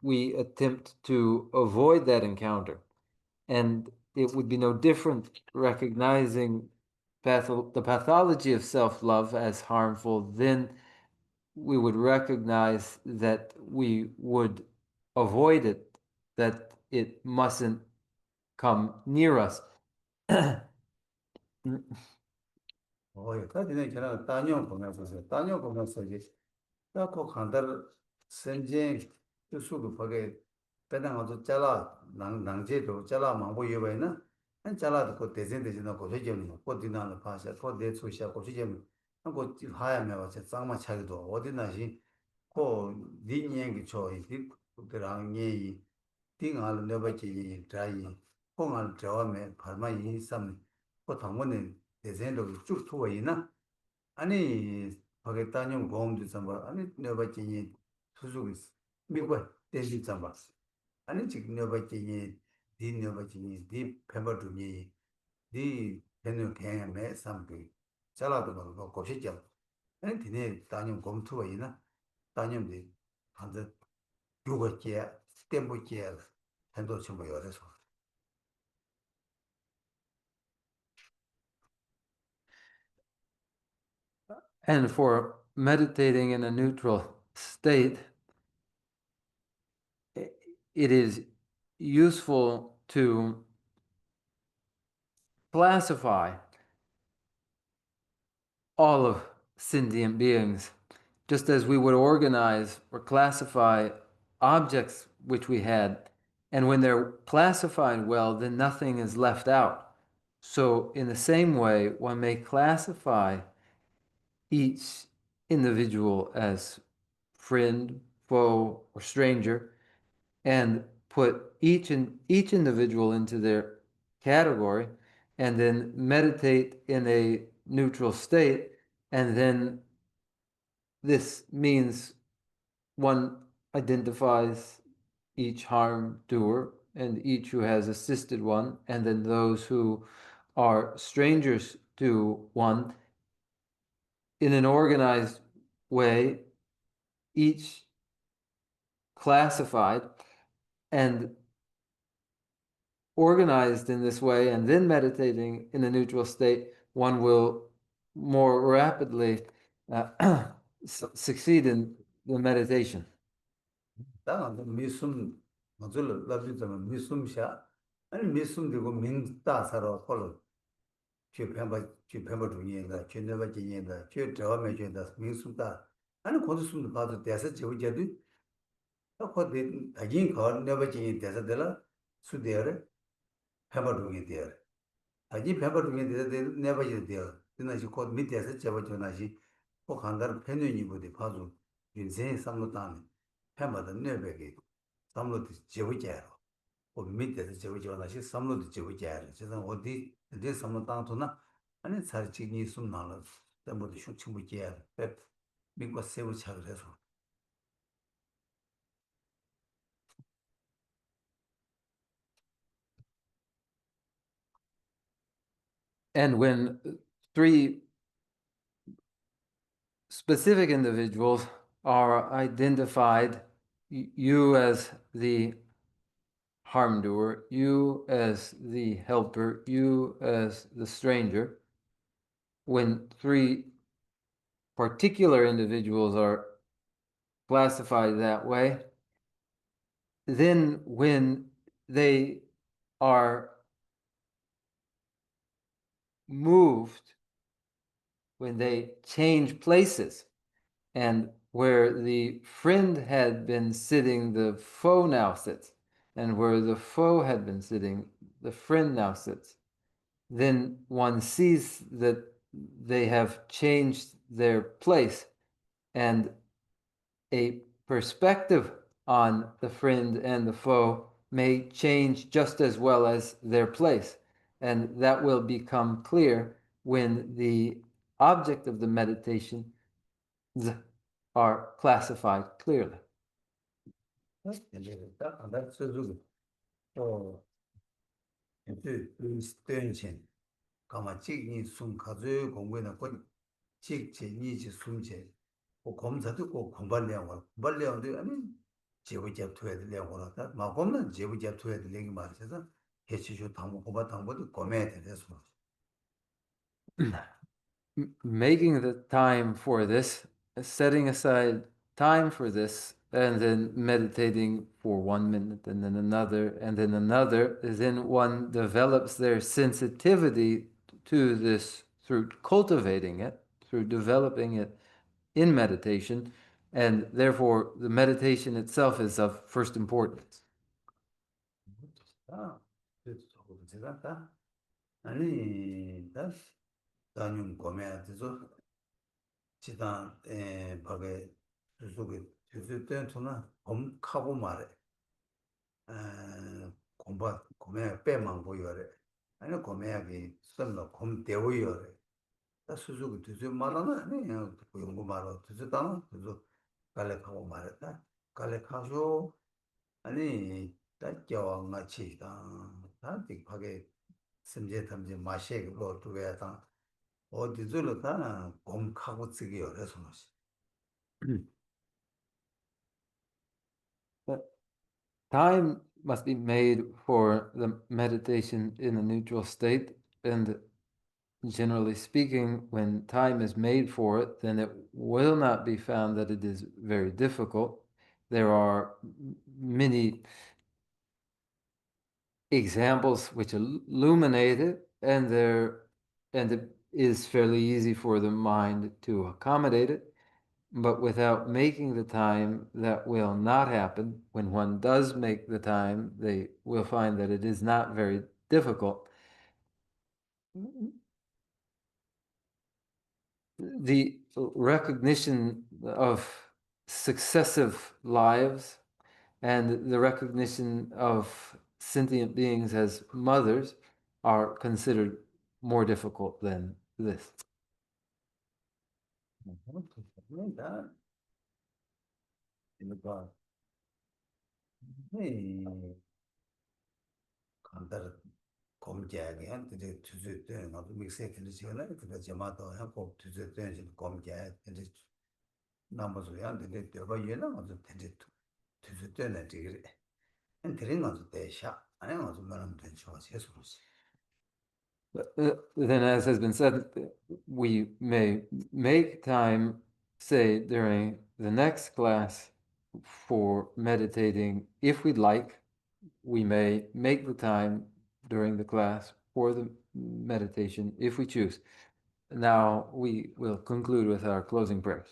we attempt to avoid that encounter. And it would be no different recognizing the pathology of self-love as harmful. Then we would recognize that we would avoid it, that it mustn't come near us. 여기까지는 저는 따녀 보면서 이제 딱그 간다를 선진 수수도 보게 배당어도 잘라 낭제도 잘라 망보 여바이나 한 잘라도 그 대전되지나 고세점이 고디나는 파샤 고대 수시야 고세점 한고 하야면 와서 쌍마 차기도 어디나시 고 니니행기 초이 그들랑이 띵알 너버지 자이 공알 저음에 발만이 삼 그 당원은 대전도 쭉 투어이나 아니 거기다뇽 공도 좀 아니 너버지 수수기 미국 대리 좀 아니 지금 너버지 디 너버지 디 페버두니 디 배는 개념에 삼비 잘라도 뭐 고시죠 아니 디네 다뇽 공투어이나 다뇽이 한데 요거지에 템보지에 한도 좀 요래서 And for meditating in a neutral state, it is useful to classify all of sentient beings, just as we would organize or classify objects which we had. And when they're classified well, then nothing is left out. So in the same way, one may classify each individual as friend, foe, or stranger, and put each individual into their category, and then meditate in a neutral state. And then this means one identifies each harm doer and each who has assisted one, and then those who are strangers to one, in an organized way, each classified and organized in this way, and then meditating in a neutral state, one will more rapidly succeed in the meditation. 당한 미숨 맞을 라비자면 미숨샤 아니 미숨되고 민다사로 콜로 쥐뱀바 중에다 쥐네바 지내다 쥐 저음에 쥐다 미숨다 아니 고스숨도 봐도 대서 저기도 거기 아긴 거 네바 지내 대서 되라 수대어래 뱀바 중에 되어 아기 뱀바 중에 되어 네바 지내 되어 그나시 곧 밑에서 잡아 줘나시 꼭 한다는 편견이 보디 봐도 인생 삼로다는 뱀바도 네베게 삼로도 제부자로 그 밑에서 제부자나시 삼로도 제부자로 저는 어디 내 삼로 땅도나 아니 살찌니 숨 나는 때문에 흉충부지야 배 민과 세우 차그래서 And when three specific individuals are identified, you as the harm doer, you as the helper, you as the stranger, when three particular individuals are classified that way, then when they are moved, when they change places, and where the friend had been sitting, the foe now sits, and where the foe had been sitting, the friend now sits, then one sees that they have changed their place, and a perspective on the friend and the foe may change just as well as their place. And that will become clear when the object of the meditation are classified clearly. that's so 또 이제 스테이션 가마 찍니 숨 가져 공부는 곧 찍제니지 숨제 그 검사도 꼭 공부하려고 아니 제부자 투에 되려고라다 마검은 제부자 투에 되는 말이서 해치주 당부 고바 당부도 고매야 돼서 Making the time for this, setting aside time for this, and then meditating for 1 minute and then another and then another, then one develops their sensitivity to this through cultivating it, through developing it in meditation, and therefore the meditation itself is of first importance. 제가 아니 다님 고매야 돼서 지단 밖에 속에 주술 때는 검하고 말해 공부 고매 빼만 보여래 아니 고매하기 썸로 검 대오여래 다 수수고 주술 말하나 아니 연구 말어 주술다 그래서 갈래하고 말했다 갈래하죠 아니 딱겨 같이다 다 빅하게 심제 탐지 마시고 또 왜다 어디들로 다 검하고 쓰기 어려서 But time must be made for the meditation in a neutral state, and generally speaking, when time is made for it, then it will not be found that it is very difficult. There are many examples which illuminate it, and it is fairly easy for the mind to accommodate it. But without making the time, that will not happen. When one does make the time, they will find that it is not very difficult. The recognition of successive lives and the recognition of sentient beings as mothers are considered more difficult than this. 간다르 검자게 한테 주주된 나도 믹스해서 지어라 그거 제마도 하고 주주된 검자 근데 남아서 한테 되어 얘는 아주 되게 주주된 되게 엔트리는 아주 대샤 아니 아주 말하면 되죠 해서 Then, as has been said, we may make time, say, during the next class for meditating if we'd like, we may make the time during the class for the meditation if we choose. Now we will conclude with our closing prayers.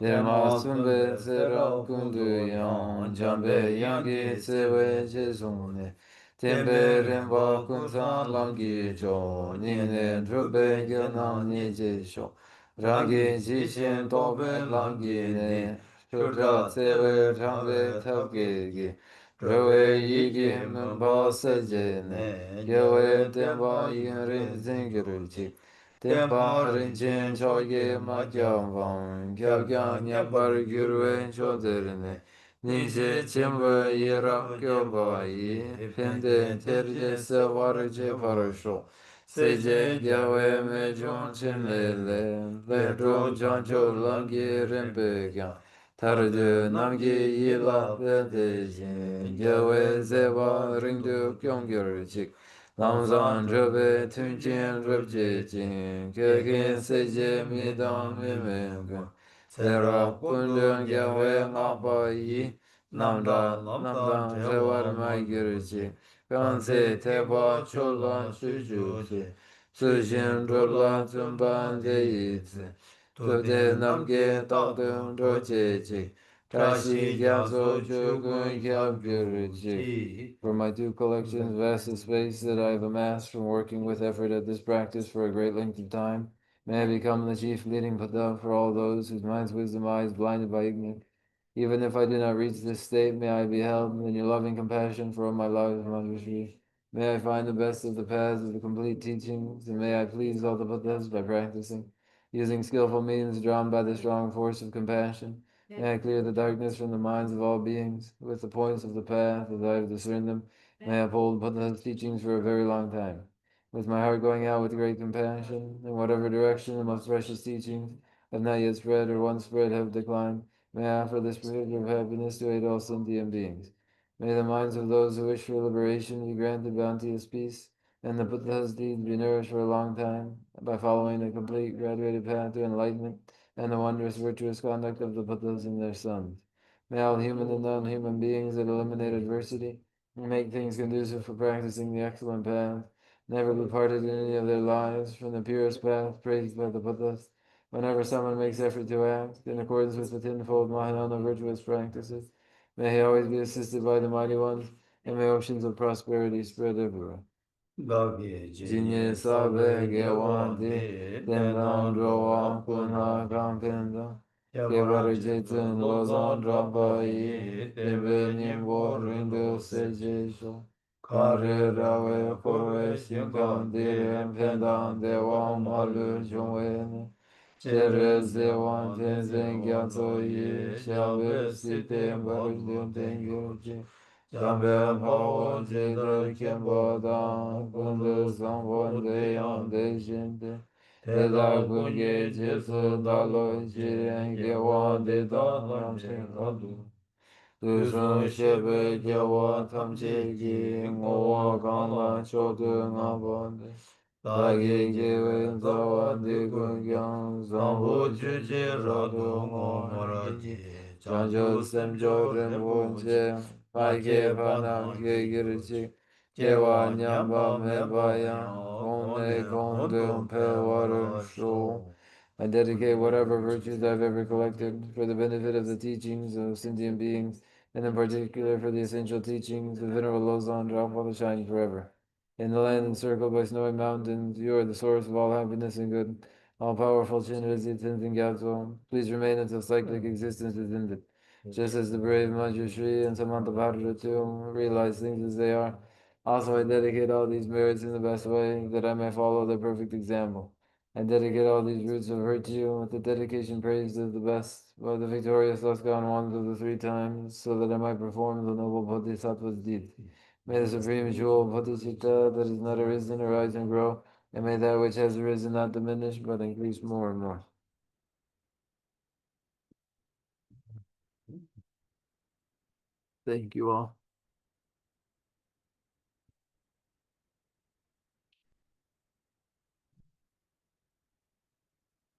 Masumbe sera kundu yang jambe yangi sewe jesune tembe remba kunsan langi jo ningne drube gyanam ni jesho rangi jishin tobe langi ne shudra sewe jambe tabge gi drowe yigi mba seje ne gyewe temba yin zingiru chik Tempa rinchen choge ma kyang vang, kya kyang nyabar gyurwe choderine. Nishe chimba yera kyo ba yi, pende terje se warje parasho. Seje gyawe me chon chen le le, le drom chancho langi rinpe kyang. Tarje namgi yila pende jin, gyawe zeba ringdu kyong gyur chik. Lamzan röbe tüncin röbce cin, kökin sece midam mümkün. Serap kundun gyawe ngapa yi, namdan revar may girci. Kanse tepa çollan çucuğu, sujin röbla tümban deyitsi. Tüde namge taldın röcecik. Tashi gyatso chugun kyab girci. For my two collections, vast the space that I have amassed from working with effort at this practice for a great length of time. May I become the chief leading Buddha for all those whose mind's wisdom eye is blinded by ignorance. Even if I do not reach this state, may I be held in your loving compassion for all my life, Manjushri. May I find the best of the paths of the complete teachings, and may I please all the Buddhas by practicing, using skillful means drawn by the strong force of compassion. May I clear the darkness from the minds of all beings, with the points of the path as I have discerned them. May I uphold Buddha's teachings for a very long time. With my heart going out with great compassion, in whatever direction the most precious teachings have not yet spread or once spread have declined, may I offer this privilege of happiness to aid all sentient beings. May the minds of those who wish for liberation be granted bounteous peace, and the Buddha's deeds be nourished for a long time, by following the complete graduated path to enlightenment and the wondrous virtuous conduct of the Buddhas and their sons. May all human and non-human beings that eliminate adversity and make things conducive for practicing the excellent path never be parted in any of their lives from the purest path praised by the Buddhas. Whenever someone makes effort to act in accordance with the tenfold Mahayana virtuous practices, may he always be assisted by the mighty ones, and may oceans of prosperity spread everywhere. Jinye sabe gewante, tendam drowa kunha kampenda, kevar jetun lozan rabai, tebe nimbo rindo sejesho, kare rawe korwe shinkam direm pendan dewa malu jongwene, Cheres dewan tenzen gyatso yi, shabe sitem barujdun tengyoji, Jambe pawo jeder kemba dan, kundu sambon deyan dejinde, Teda kunge jesu dalo jiren gewan dedan ramshin kadu. Dusun shebe gewa tamchegi, ngowa kanla chodu ngabande, Dagi gewe zawa digun gyang, zambu juji radu ngomaraji, Janjo semjo rinpoche, Paike panam ke girchi, Kewa nyamba mebaya, Kone kondum pewaru shu. I dedicate whatever virtues I've ever collected for the benefit of the teachings of sentient beings, and in particular for the essential teachings of Venerable Lozan Dragpa shine forever. In the land encircled by snowy mountains, you are the source of all happiness and good. All-powerful Shinrazi Tenzin Gyatso, please remain until cyclic existence is ended. Just as the brave Manjushri and Samantabhadra too realize things as they are, also I dedicate all these merits in the best way, that I may follow their perfect example. I dedicate all these roots of virtue with the dedication praised as the best by the victorious Laskan ones of the three times, so that I might perform the noble Bodhisattva's deeds. May the supreme jewel of Bodhicitta that has not arisen, arise, and grow, And may that which has arisen not diminish, but increase more and more. Thank you all.